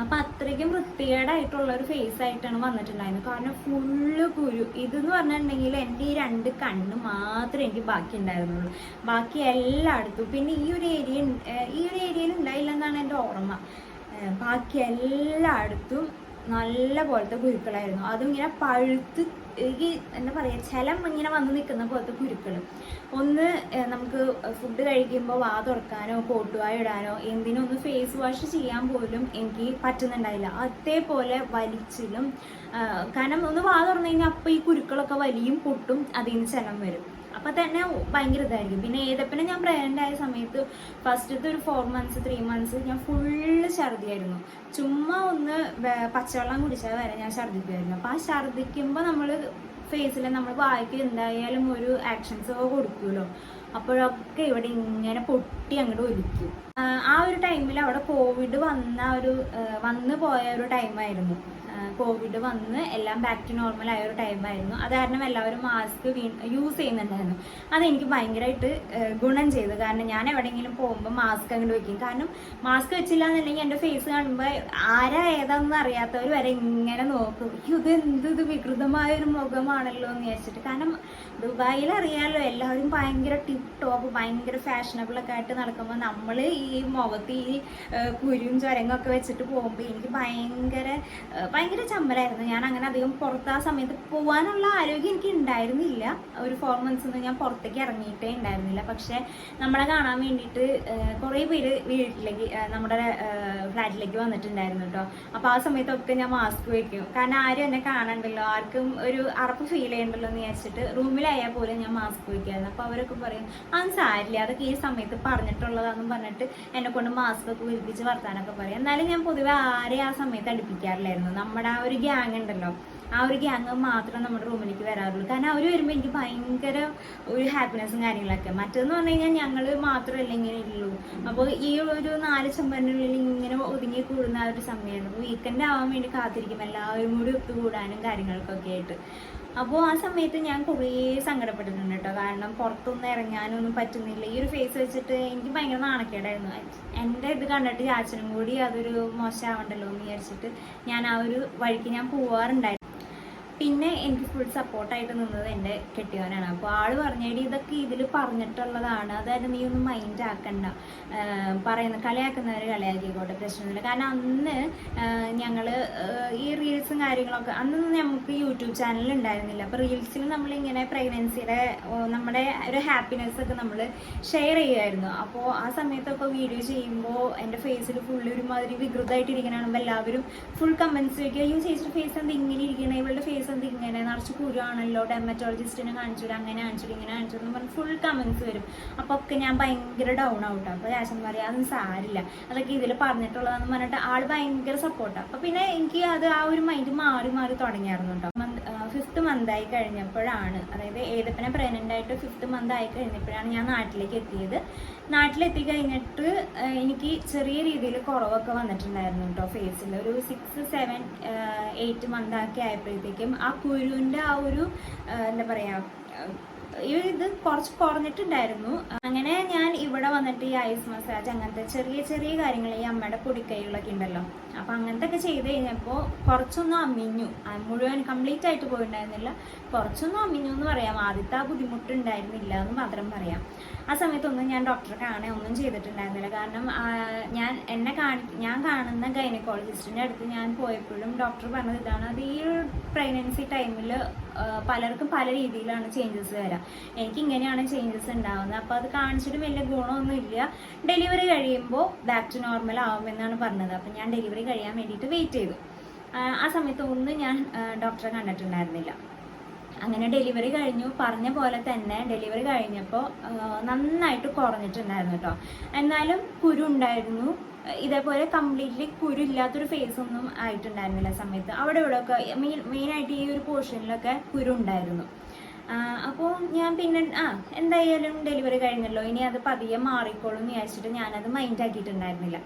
അപ്പം അത്രയ്ക്കും വൃത്തികേടായിട്ടുള്ള ഒരു ഫേസ് ആയിട്ടാണ് വന്നിട്ടുണ്ടായിരുന്നത്. കാരണം ഫുള്ള് കുരു. ഇതെന്ന് പറഞ്ഞിട്ടുണ്ടെങ്കിൽ എൻ്റെ ഈ 2 കണ്ണ് മാത്രമേ എനിക്ക് ബാക്കി ഉണ്ടായിരുന്നുള്ളൂ. ബാക്കി എല്ലായിടത്തും, പിന്നെ ഈ ഒരു ഏരിയയിൽ ഉണ്ടായില്ലെന്നാണ് എൻ്റെ ഓർമ്മ. ബാക്കി എല്ലായിടത്തും നല്ല പോലത്തെ കുരുക്കളായിരുന്നു. അതും ഇങ്ങനെ പഴുത്ത് ഈ എന്താ പറയുക, ചലം ഇങ്ങനെ വന്ന് നിൽക്കുന്ന പോലത്തെ കുരുക്കൾ. ഒന്ന് നമുക്ക് ഫുഡ് കഴിക്കുമ്പോൾ വാ തുറക്കാനോ കോട്ടുവായ ഇടാനോ എന്തിനൊന്ന് ഫേസ് വാഷ് ചെയ്യാൻ പോലും എനിക്ക് പറ്റുന്നുണ്ടായില്ല. അതേപോലെ വലിച്ചിലും, കാരണം ഒന്ന് വാ തുറന്നു കഴിഞ്ഞാൽ അപ്പം ഈ കുരുക്കളൊക്കെ വലിയും പൊട്ടും, അതിൽ നിന്ന് ചലം വരും. അപ്പം തന്നെ ഭയങ്കര ഇതായിരിക്കും. പിന്നെ ഏതപ്പനെ ഞാൻ പ്രഗ്നൻ്റ് ആയ സമയത്ത് ഫസ്റ്റത്തെ ഒരു 4 മന്ത്സ് 3 മന്ത്സ് ഞാൻ ഫുള്ള് ഛർദിയായിരുന്നു. ചുമ്മാ ഒന്ന് പച്ചവെള്ളം കുടിച്ചാൽ വരെ ഞാൻ ഛർദിക്കുമായിരുന്നു. അപ്പം ആ ഛർദിക്കുമ്പോൾ നമ്മൾ ഫേസിൽ നമ്മൾ വായിക്ക് എന്തായാലും ഒരു ആക്ഷൻസ് കൊടുക്കുമല്ലോ. അപ്പോഴൊക്കെ ഇവിടെ ഇങ്ങനെ പൊട്ടി അങ്ങോട്ട് ഒലിക്കും. ആ ഒരു ടൈമിൽ അവിടെ കോവിഡ് വന്ന് പോയ ഒരു ടൈമായിരുന്നു. കോവിഡ് വന്ന് എല്ലാം ബാക്ക് ടു നോർമൽ ആയ ഒരു ടൈമായിരുന്നു. അത് കാരണം എല്ലാവരും മാസ്ക് യൂസ് ചെയ്യുന്നുണ്ടായിരുന്നു. അതെനിക്ക് ഭയങ്കരമായിട്ട് ഗുണം ചെയ്തു. കാരണം ഞാൻ എവിടെയെങ്കിലും പോകുമ്പോൾ മാസ്ക് അങ്ങോട്ട് വെക്കും. കാരണം മാസ്ക് വെച്ചില്ല എന്നുണ്ടെങ്കിൽ എൻ്റെ ഫേസ് കാണുമ്പോൾ ആരാ ഏതാണെന്ന് അറിയാത്തവർ വരെ ഇങ്ങനെ നോക്കും, ഇത് വികൃതമായ ഒരു മുഖമാണല്ലോ എന്ന് വിചാരിച്ചിട്ട്. കാരണം ദുബായിൽ അറിയാമല്ലോ, എല്ലാവരും ഭയങ്കര ടിപ്പ് ടോപ്പ് ഭയങ്കര ഫാഷനബിളൊക്കെ ആയിട്ട് നടക്കുമ്പോൾ നമ്മൾ ഈ മുഖത്ത് ഈ കുരുവും ചുരങ്ങൊക്കെ വെച്ചിട്ട് പോകുമ്പോൾ എനിക്ക് ഭയങ്കര ചമ്മലായിരുന്നു. ഞാൻ അങ്ങനെ അധികം പുറത്ത് ആ സമയത്ത് പോകാനുള്ള ആരോഗ്യം എനിക്ക് ഉണ്ടായിരുന്നില്ല. ഒരു 4 മന്ത്സ് ഒന്നും ഞാൻ പുറത്തേക്ക് ഇറങ്ങിയിട്ടേ ഉണ്ടായിരുന്നില്ല. പക്ഷെ നമ്മളെ കാണാൻ വേണ്ടിയിട്ട് കുറേ പേര് വീട്ടിലേക്ക്, നമ്മുടെ ഫ്ലാറ്റിലേക്ക് വന്നിട്ടുണ്ടായിരുന്നു കേട്ടോ. അപ്പോൾ ആ സമയത്തൊക്കെ ഞാൻ മാസ്ക് വയ്ക്കും. കാരണം ആരും എന്നെ കാണണ്ടല്ലോ, ആർക്കും ഒരു അറപ്പ് ഫീൽ ചെയ്യണ്ടല്ലോ എന്ന് വിചാരിച്ചിട്ട് റൂമിലായാൽ പോലും ഞാൻ മാസ്ക് വയ്ക്കായിരുന്നു. അപ്പോൾ അവരൊക്കെ പറയും അത് സാരില്ല, അതൊക്കെ ഈ സമയത്ത് പറഞ്ഞിട്ടുള്ളതാണെന്ന് പറഞ്ഞിട്ട് എന്നെ കൊണ്ട് മാസ്ക് ഒക്കെ വിരിപ്പിച്ച് വർത്താനൊക്കെ പറയും. എന്നാലും ഞാൻ പൊതുവെ ആരെയും ആ സമയത്ത് അടുപ്പിക്കാറില്ലായിരുന്നു. നമ്മുടെ ആ ഒരു ഗ്യാങ് ഉണ്ടല്ലോ, ആ ഒരു ഗ്യാങ് മാത്രം നമ്മുടെ റൂമിലേക്ക് വരാറുള്ളൂ. കാരണം അവർ വരുമ്പോൾ എനിക്ക് ഭയങ്കര ഒരു ഹാപ്പിനെസ്സും കാര്യങ്ങളൊക്കെ. മറ്റേന്ന് പറഞ്ഞു കഴിഞ്ഞാൽ ഞങ്ങൾ മാത്രമല്ല ഇങ്ങനെ ഉള്ളൂ. അപ്പോൾ ഈ ഒരു 4 ചുമരിനുള്ളിൽ ഇങ്ങനെ ഒതുങ്ങി കൂടുന്ന ആ ഒരു സമയമാണ്. അപ്പോൾ വീക്കെൻഡ് ആവാൻ വേണ്ടി കാത്തിരിക്കും എല്ലാവരും കൂടി ഒത്തുകൂടാനും കാര്യങ്ങൾക്കൊക്കെ ആയിട്ട്. അപ്പോൾ ആ സമയത്ത് ഞാൻ കുറേ സങ്കടപ്പെട്ടിട്ടുണ്ട് കേട്ടോ. കാരണം പുറത്തൊന്നും ഇറങ്ങാനൊന്നും പറ്റുന്നില്ല. ഈ ഒരു ഫേസ് വെച്ചിട്ട് എനിക്ക് ഭയങ്കര നാണക്കേടായിരുന്നു. എൻ്റെ ഇത് കണ്ടിട്ട് ചാച്ചനും കൂടി അതൊരു മോശമാവണ്ടല്ലോ എന്ന് വിചാരിച്ചിട്ട് ഞാൻ ആ ഒരു വഴിക്ക് ഞാൻ പോവാറുണ്ടായിരുന്നു. പിന്നെ എനിക്ക് ഫുൾ സപ്പോർട്ടായിട്ട് നിന്നത് എൻ്റെ കെട്ടിയവനാണ്. അപ്പോൾ ആൾ പറഞ്ഞേടി ഇതൊക്കെ ഇതിൽ പറഞ്ഞിട്ടുള്ളതാണ്, അതായത് നീ ഒന്നും മൈൻഡ് ആക്കണ്ട, കളിയാക്കുന്നവർ കളിയാക്കിക്കോട്ടെ, പ്രശ്നമില്ല. കാരണം അന്ന് ഞങ്ങൾ ഈ റീൽസും കാര്യങ്ങളൊക്കെ അന്നൊന്നും നമുക്ക് യൂട്യൂബ് ചാനൽ ഉണ്ടായിരുന്നില്ല. അപ്പോൾ റീൽസിൽ നമ്മളിങ്ങനെ പ്രഗ്നൻസിയുടെ നമ്മുടെ ഒരു ഹാപ്പിനെസ്സൊക്കെ നമ്മൾ ഷെയർ ചെയ്യുമായിരുന്നു. അപ്പോൾ ആ സമയത്തൊക്കെ വീഡിയോ ചെയ്യുമ്പോൾ എൻ്റെ ഫേസിൽ ഫുള്ള് ഒരുമാതിരി വികൃതമായിട്ടിരിക്കണാകുമ്പോൾ എല്ലാവരും ഫുൾ കമൻസ് വയ്ക്കുക, അയ്യോ ചേച്ചിയുടെ ഫേസ് എന്ത് ഇങ്ങനെ ഇരിക്കണേ, ഇവളുടെ ഫേസ് എന്ത് ഇങ്ങനെ നിറച്ച് കുരുവാണല്ലോ, ഡെർമറ്റോളജിസ്റ്റിനെ കാണിച്ചിട്ട് അങ്ങനെ കാണിച്ചിട്ട് ഇങ്ങനെ കാണിച്ചിട്ട് എന്ന് പറഞ്ഞ് ഫുൾ കമൻസ് വരും. അപ്പോൾ ഒക്കെ ഞാൻ ഭയങ്കര ഡൗൺ ഔട്ടാണ്. അപ്പോൾ രാശൻ പറയാം അതൊന്നും സാരില്ല, അതൊക്കെ ഇതിൽ പറഞ്ഞിട്ടുള്ളതെന്ന് പറഞ്ഞിട്ട് ആൾ ഭയങ്കര സപ്പോർട്ടാണ്. അപ്പോൾ പിന്നെ എനിക്ക് അത് ആ ഒരു മൈൻഡ് മാറി തുടങ്ങിയായിരുന്നു കേട്ടോ. 5th മന്ത് ആയി കഴിഞ്ഞപ്പോഴാണ്, അതായത് ഏതപ്പനെ പ്രഗ്നൻ്റ് ആയിട്ട് 5th മന്ത് ആയി കഴിഞ്ഞപ്പോഴാണ് ഞാൻ നാട്ടിലേക്ക് എത്തിയത്. നാട്ടിലെത്തി കഴിഞ്ഞിട്ട് എനിക്ക് ചെറിയ രീതിയിൽ കുറവൊക്കെ വന്നിട്ടുണ്ടായിരുന്നു കേട്ടോ ഫേസിൽ. ഒരു 6, 7, 8 മന്ത് ആക്കി ആയപ്പോഴത്തേക്കും ആ കുരുവിൻ്റെ ആ ഒരു എന്താ പറയുക ഇത് കുറച്ച് കുറഞ്ഞിട്ടുണ്ടായിരുന്നു. അങ്ങനെ ഞാൻ ഇവിടെ വന്നിട്ട് ഈ ഐസ് മസാജ് അങ്ങനത്തെ ചെറിയ ചെറിയ കാര്യങ്ങൾ, ഈ അമ്മയുടെ പൊടിക്കൈകളൊക്കെ ഉണ്ടല്ലോ, അപ്പം അങ്ങനത്തെ ഒക്കെ ചെയ്ത് കഴിഞ്ഞപ്പോൾ കുറച്ചൊന്നും അമ്മിഞ്ഞു. മുഴുവൻ കംപ്ലീറ്റ് ആയിട്ട് പോയിട്ടുണ്ടായിരുന്നില്ല, കുറച്ചൊന്നും അമ്മിഞ്ഞു എന്ന് പറയാം. ആദ്യത്തെ ആ ബുദ്ധിമുട്ടുണ്ടായിരുന്നില്ല എന്ന് മാത്രം പറയാം. ആ സമയത്തൊന്നും ഞാൻ ഡോക്ടറെ കാണാൻ ഒന്നും ചെയ്തിട്ടുണ്ടായിരുന്നില്ല. കാരണം ഞാൻ കാണുന്ന ഗൈനക്കോളജിസ്റ്റിൻ്റെ അടുത്ത് ഞാൻ പോയപ്പോഴും ഡോക്ടർ പറഞ്ഞത് ഇതാണ്, അത് ഈ പ്രഗ്നൻസി ടൈമിൽ പലർക്കും പല രീതിയിലാണ് ചേഞ്ചസ് വരാം. എനിക്ക് ഇങ്ങനെയാണ് ചേഞ്ചസ് ഉണ്ടാവുന്നത്. അപ്പോൾ അത് കാണിച്ചിട്ട് വലിയ ഗുണമൊന്നുമില്ല, ഡെലിവറി കഴിയുമ്പോൾ ബാക്ക് ടു നോർമൽ ആവുമെന്നാണ് പറഞ്ഞത്. അപ്പം ഞാൻ ഡെലിവറി കഴിയാൻ വേണ്ടിയിട്ട് വെയിറ്റ് ചെയ്തു. ആ സമയത്ത് ഒന്നും ഞാൻ ഡോക്ടറെ കണ്ടിട്ടുണ്ടായിരുന്നില്ല. അങ്ങനെ ഡെലിവറി കഴിഞ്ഞു. പറഞ്ഞ പോലെ തന്നെ ഡെലിവറി കഴിഞ്ഞപ്പോൾ നന്നായിട്ട് കുറഞ്ഞിട്ടുണ്ടായിരുന്നു കേട്ടോ. എന്നാലും കുരു ഉണ്ടായിരുന്നു. ഇതേപോലെ കംപ്ലീറ്റ്ലി കുരു ഇല്ലാത്തൊരു ഫേസ് ഒന്നും ആയിട്ടുണ്ടായിരുന്നില്ല സമയത്ത്. അവിടെ ഇവിടെയൊക്കെ മെയിനായിട്ട് ഈ ഒരു പോർഷനിലൊക്കെ കുരു ഉണ്ടായിരുന്നു. അപ്പോൾ ഞാൻ പിന്നെ എന്തായാലും ഡെലിവറി കഴിഞ്ഞല്ലോ, ഇനി അത് പതിയെ മാറിക്കോളും എന്ന് വിചാരിച്ചിട്ട് ഞാനത് മൈൻഡ് ആക്കിയിട്ടുണ്ടായിരുന്നില്ല.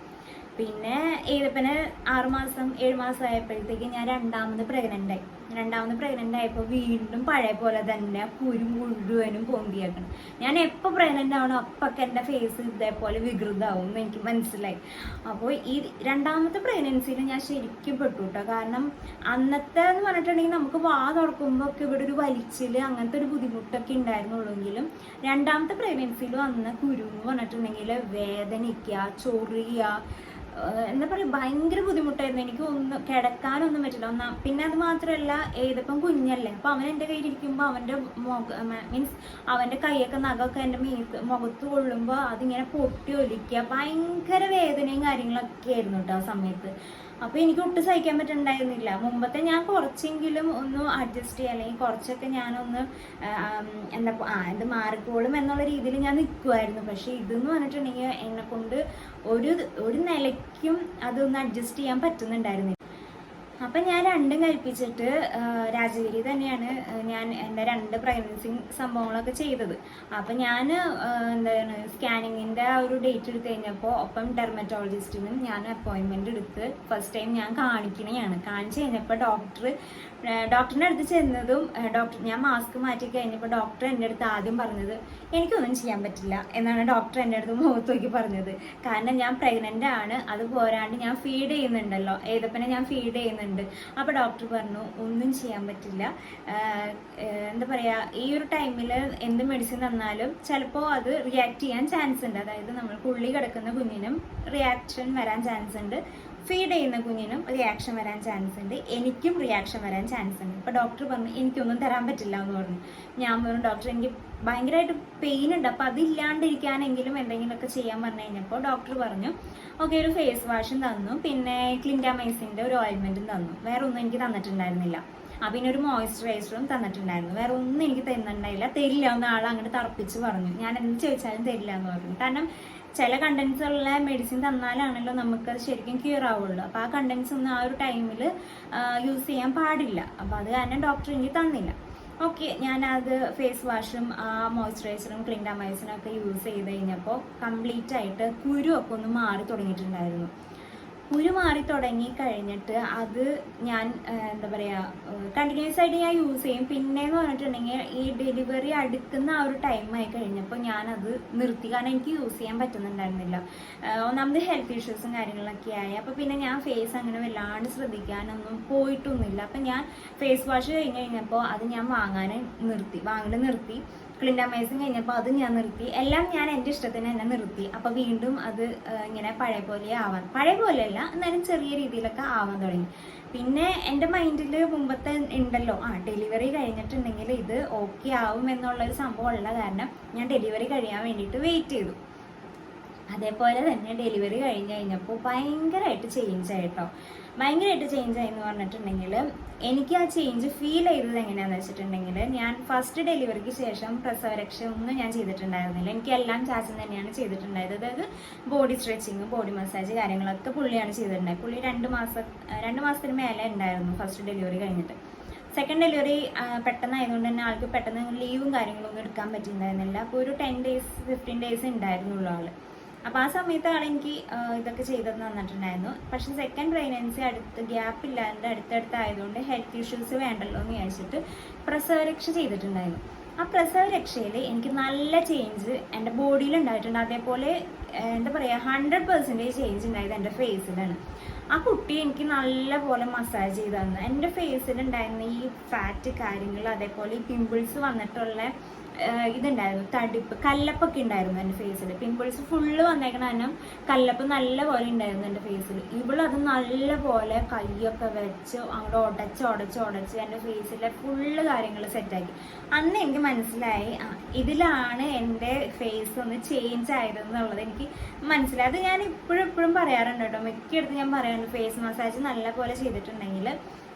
പിന്നെ ഏതപ്പനെ 6 മാസം 7 മാസം ആയപ്പോഴത്തേക്ക് ഞാൻ രണ്ടാമത് പ്രഗ്നൻ്റ് ആയപ്പോൾ വീണ്ടും പഴയ പോലെ തന്നെ കുരു മുഴുവനും പൊന്തിയാക്കണം. ഞാൻ എപ്പോൾ പ്രഗ്നൻ്റ് ആവണോ അപ്പൊക്കെ എൻ്റെ ഫേസ് ഇതേപോലെ വികൃതമാവും എന്ന് എനിക്ക് മനസ്സിലായി. അപ്പോൾ ഈ രണ്ടാമത്തെ പ്രഗ്നൻസിയിൽ ഞാൻ ശരിക്കും പെട്ടു കേട്ടോ. കാരണം അന്നത്തെ എന്ന് പറഞ്ഞിട്ടുണ്ടെങ്കിൽ നമുക്ക് വാ തുറക്കുമ്പോൾ ഒക്കെ ഇവിടെ ഒരു വലിച്ചിൽ അങ്ങനത്തെ ഒരു ബുദ്ധിമുട്ടൊക്കെ ഉണ്ടായിരുന്നുള്ളെങ്കിലും രണ്ടാമത്തെ പ്രഗ്നൻസിയിൽ വന്ന കുരു എന്ന് പറഞ്ഞിട്ടുണ്ടെങ്കിൽ വേദനിക്കുക, ചൊറിയുക, എന്താ പറയുക, ഭയങ്കര ബുദ്ധിമുട്ടായിരുന്നു. എനിക്ക് കിടക്കാനൊന്നും പറ്റില്ല. പിന്നെ അത് മാത്രമല്ല, ഏതപ്പം കുഞ്ഞല്ലേ, അപ്പം അവൻ എൻ്റെ കയ്യിലിരിക്കുമ്പോൾ അവൻ്റെ മീൻസ് അവൻ്റെ കൈയൊക്കെ നഖമൊക്കെ എൻ്റെ മുഖത്ത് കൊള്ളുമ്പോൾ അതിങ്ങനെ പൊട്ടി ഒലിക്കുക, ഭയങ്കര വേദനയും കാര്യങ്ങളൊക്കെ ആയിരുന്നു കേട്ടോ ആ സമയത്ത്. അപ്പോൾ എനിക്ക് ഒട്ടും സഹിക്കാൻ പറ്റുന്നുണ്ടായിരുന്നില്ല. മുമ്പത്തെ ഞാൻ കുറച്ചെങ്കിലും ഒന്ന് അഡ്ജസ്റ്റ് ചെയ്യുക, അല്ലെങ്കിൽ കുറച്ചൊക്കെ ഞാനൊന്ന് ഇത് മാറിക്കോളും എന്നുള്ള രീതിയിൽ ഞാൻ നിൽക്കുമായിരുന്നു. പക്ഷേ ഇതെന്ന് പറഞ്ഞിട്ടുണ്ടെങ്കിൽ എന്നെക്കൊണ്ട് ഒരു നിലയ്ക്കും അതൊന്ന് അഡ്ജസ്റ്റ് ചെയ്യാൻ പറ്റുന്നുണ്ടായിരുന്നില്ല. അപ്പം ഞാൻ രണ്ടും കൽപ്പിച്ചിട്ട് രാജഗിരി തന്നെയാണ് ഞാൻ എൻ്റെ 2 പ്രഗ്നൻസി സംഭവങ്ങളൊക്കെ ചെയ്തത്. അപ്പം ഞാൻ എന്താണ് സ്കാനിങ്ങിൻ്റെ ആ ഒരു ഡേറ്റ് എടുത്ത് കഴിഞ്ഞപ്പോൾ ഒപ്പം ഡെർമറ്റോളജിസ്റ്റിനും ഞാൻ അപ്പോയിൻമെൻ്റ് എടുത്ത് ഫസ്റ്റ് ടൈം ഞാൻ കാണിച്ച് കഴിഞ്ഞപ്പോൾ ഡോക്ടറിൻ്റെ അടുത്ത് ചെന്നതും ഞാൻ മാസ്ക് മാറ്റി കഴിഞ്ഞപ്പോൾ ഡോക്ടർ എൻ്റെ അടുത്ത് ആദ്യം പറഞ്ഞത് എനിക്കൊന്നും ചെയ്യാൻ പറ്റില്ല എന്നാണ് ഡോക്ടർ എൻ്റെ അടുത്ത് മുഖത്ത് നോക്കി പറഞ്ഞത്. കാരണം ഞാൻ പ്രഗ്നൻ്റ് ആണ്, അത് പോരാണ്ട് ഞാൻ ഫീഡ് ചെയ്യുന്നുണ്ടല്ലോ, ഏതപ്പനെ ഞാൻ ഫീഡ് ചെയ്യുന്നുണ്ട്. അപ്പോൾ ഡോക്ടർ പറഞ്ഞു ഒന്നും ചെയ്യാൻ പറ്റില്ല. എന്താ പറയുക, ഈ ഒരു ടൈമിൽ എന്ത് മെഡിസിൻ തന്നാലും ചിലപ്പോൾ അത് റിയാക്ട് ചെയ്യാൻ ചാൻസ് ഉണ്ട്. അതായത് നമ്മൾ പുള്ളി കിടക്കുന്ന കുഞ്ഞിനും റിയാക്ഷൻ വരാൻ ചാൻസ് ഉണ്ട്, ഫീഡ് ചെയ്യുന്ന കുഞ്ഞിനും റിയാക്ഷൻ വരാൻ ചാൻസ് ഉണ്ട്, എനിക്കും റിയാക്ഷൻ വരാൻ ചാൻസ് ഉണ്ട്. അപ്പോൾ ഡോക്ടർ പറഞ്ഞു എനിക്കൊന്നും തരാൻ പറ്റില്ല എന്ന് പറഞ്ഞു. ഞാൻ പറഞ്ഞു ഡോക്ടർ എനിക്ക് ഭയങ്കരമായിട്ട് പെയിൻ ഉണ്ട്, അപ്പോൾ അതില്ലാണ്ടിരിക്കാനെങ്കിലും എന്തെങ്കിലുമൊക്കെ ചെയ്യാൻ പറഞ്ഞു കഴിഞ്ഞപ്പോൾ ഡോക്ടർ പറഞ്ഞു ഓക്കെ, ഒരു ഫേസ് വാഷും തന്നു, പിന്നെ ക്ലിൻഡാമൈസിൻ്റെ ഒരു ഓയിൽമെൻറ്റും തന്നു. വേറെ ഒന്നും എനിക്ക് തന്നിട്ടുണ്ടായിരുന്നില്ല. പിന്നെ ഒരു മോയ്സ്ചറൈസറും തന്നിട്ടുണ്ടായിരുന്നു. വേറെ ഒന്നും എനിക്ക് തരുന്നുണ്ടായില്ല. തരില്ല എന്ന് ആൾ അങ്ങോട്ട് തറപ്പിച്ച് പറഞ്ഞു. ഞാൻ എന്ത് ചോദിച്ചാലും തരില്ല എന്ന് പറഞ്ഞു. കാരണം ചില കണ്ടൻസ് ഉള്ള മെഡിസിൻ തന്നാലാണല്ലോ നമുക്കത് ശരിക്കും ക്യൂർ ആവുള്ളൂ. അപ്പോൾ ആ കണ്ടൻസ് ഒന്നും ആ ഒരു ടൈമിൽ യൂസ് ചെയ്യാൻ പാടില്ല. അപ്പോൾ അത് കാരണം ഡോക്ടർ എനിക്ക് തന്നില്ല. ഓക്കെ, ഞാനത് ഫേസ് വാഷും മോയ്സ്ചറൈസറും ക്ലിൻഡാമൈസിനും ഒക്കെ യൂസ് ചെയ്ത് കഴിഞ്ഞപ്പോൾ കംപ്ലീറ്റ് ആയിട്ട് കുരു ഒക്കെ ഒന്ന് മാറി തുടങ്ങിയിട്ടുണ്ടായിരുന്നു. കുരു മാറി തുടങ്ങി കഴിഞ്ഞിട്ട് അത് ഞാൻ എന്താ പറയുക കണ്ടിന്യൂസ് ആയിട്ട് ഞാൻ യൂസ് ചെയ്യും. പിന്നെയെന്ന് പറഞ്ഞിട്ടുണ്ടെങ്കിൽ ഈ ഡെലിവറി അടുക്കുന്ന ആ ഒരു ടൈമായി കഴിഞ്ഞപ്പോൾ ഞാനത് നിർത്തി. കാരണം എനിക്ക് യൂസ് ചെയ്യാൻ പറ്റുന്നുണ്ടായിരുന്നില്ല. ഒന്നാമത് ഹെൽത്ത് ഇഷ്യൂസും കാര്യങ്ങളൊക്കെ ആയി. അപ്പോൾ പിന്നെ ഞാൻ ഫേസ് അങ്ങനെ വല്ലാണ്ട് ശ്രദ്ധിക്കാനൊന്നും പോയിട്ടൊന്നുമില്ല. അപ്പം ഞാൻ ഫേസ് വാഷ് കഴിഞ്ഞപ്പോൾ അത് ഞാൻ വാങ്ങൽ നിർത്തി. ക്ലിൻഡാമൈസിൻ കഴിഞ്ഞപ്പോൾ അത് ഞാൻ നിർത്തി. എല്ലാം ഞാൻ എൻ്റെ ഇഷ്ടത്തിന് തന്നെ നിർത്തി. അപ്പോൾ വീണ്ടും അത് ഇങ്ങനെ പഴയ പോലെയല്ല, എന്നാലും ചെറിയ രീതിയിലൊക്കെ ആവാൻ തുടങ്ങി. പിന്നെ എൻ്റെ മൈൻഡിൽ മുമ്പത്തെ ഉണ്ടല്ലോ ഡെലിവറി കഴിഞ്ഞിട്ടുണ്ടെങ്കിൽ ഇത് ഓക്കെ ആവും എന്നുള്ളൊരു സംഭവം ഉള്ള കാരണം ഞാൻ ഡെലിവറി കഴിയാൻ വേണ്ടിയിട്ട് വെയിറ്റ് ചെയ്തു. അതേപോലെ തന്നെ ഡെലിവറി കഴിഞ്ഞപ്പോൾ ഭയങ്കരമായിട്ട് ചേഞ്ച് ആയിട്ടോ. ഭയങ്കരമായിട്ട് ചേഞ്ച് ആയെന്ന് പറഞ്ഞിട്ടുണ്ടെങ്കിൽ എനിക്ക് ആ ചേഞ്ച് ഫീൽ ചെയ്തത് എങ്ങനെയാണെന്ന് വെച്ചിട്ടുണ്ടെങ്കിൽ, ഞാൻ ഫസ്റ്റ് ഡെലിവറിക്ക് ശേഷം പ്രസവരക്ഷ ഒന്നും ഞാൻ ചെയ്തിട്ടുണ്ടായിരുന്നില്ല. എനിക്ക് എല്ലാം ചാച്ചൻ തന്നെയാണ് ചെയ്തിട്ടുണ്ടായത്. അതായത് ബോഡി സ്ട്രെച്ചിങ്, ബോഡി മസാജ് കാര്യങ്ങളൊക്കെ പുള്ളിയാണ് ചെയ്തിട്ടുണ്ടായത്. പുള്ളി 2 മാസത്തിന് മേലെ ഉണ്ടായിരുന്നു ഫസ്റ്റ് ഡെലിവറി കഴിഞ്ഞിട്ട്. സെക്കൻഡ് ഡെലിവറി പെട്ടെന്നായതുകൊണ്ട് തന്നെ ആൾക്ക് പെട്ടെന്ന് ലീവും കാര്യങ്ങളൊന്നും എടുക്കാൻ പറ്റിയിട്ടുണ്ടായിരുന്നില്ല. അപ്പോൾ ഒരു 10 days 15 days ഉണ്ടായിരുന്നുള്ളൂ ആൾ. അപ്പോൾ ആ സമയത്ത് ആളെനിക്ക് ഇതൊക്കെ ചെയ്തത് തന്നിട്ടുണ്ടായിരുന്നു. പക്ഷേ സെക്കൻഡ് പ്രഗ്നൻസി ഗ്യാപ്പ് ഇല്ലാണ്ട് അടുത്തടുത്തായതുകൊണ്ട് ഹെൽത്ത് ഇഷ്യൂസ് വേണ്ടല്ലോ എന്ന് വിചാരിച്ചിട്ട് പ്രസവരക്ഷ ചെയ്തിട്ടുണ്ടായിരുന്നു. ആ പ്രസവ രക്ഷയിൽ എനിക്ക് നല്ല ചേഞ്ച് എൻ്റെ ബോഡിയിൽ ഉണ്ടായിട്ടുണ്ട്. അതേപോലെ എന്താ പറയുക 100% ചേഞ്ച് ഉണ്ടായത് എൻ്റെ ഫേസിലാണ്. ആ കുട്ടി എനിക്ക് നല്ല പോലെ മസാജ് ചെയ്ത് തന്നു. എൻ്റെ ഫേസിൽ ഉണ്ടായിരുന്ന ഈ ഫാറ്റ് കാര്യങ്ങൾ, അതേപോലെ ഈ പിമ്പിൾസ് വന്നിട്ടുള്ള ഇതുണ്ടായിരുന്നു, തടിപ്പ് കല്ലപ്പൊക്കെ ഉണ്ടായിരുന്നു എൻ്റെ ഫേസിൽ. പിമ്പിൾസ് ഫുള്ള് വന്നേക്കണ കാരണം കല്ലപ്പ് നല്ല പോലെ ഉണ്ടായിരുന്നു എൻ്റെ ഫേസിൽ. ഇവളത് നല്ല പോലെ കൈയൊക്കെ വെച്ച് അങ്ങോട്ട് ഉടച്ച് എൻ്റെ ഫേസിലെ ഫുള്ള് കാര്യങ്ങൾ സെറ്റാക്കി. അന്ന് എനിക്ക് മനസ്സിലായി ഇതിലാണ് എൻ്റെ ഫേസ് ഒന്ന് ചേഞ്ച് ആയതെന്നുള്ളത് എനിക്ക് മനസ്സിലായി. അത് ഞാൻ ഇപ്പോഴും പറയാറുണ്ട് കേട്ടോ, മിക്കയിടത്ത് ഞാൻ പറയാറുണ്ട് ഫേസ് മസാജ് നല്ല പോലെ ചെയ്തിട്ടുണ്ടെങ്കിൽ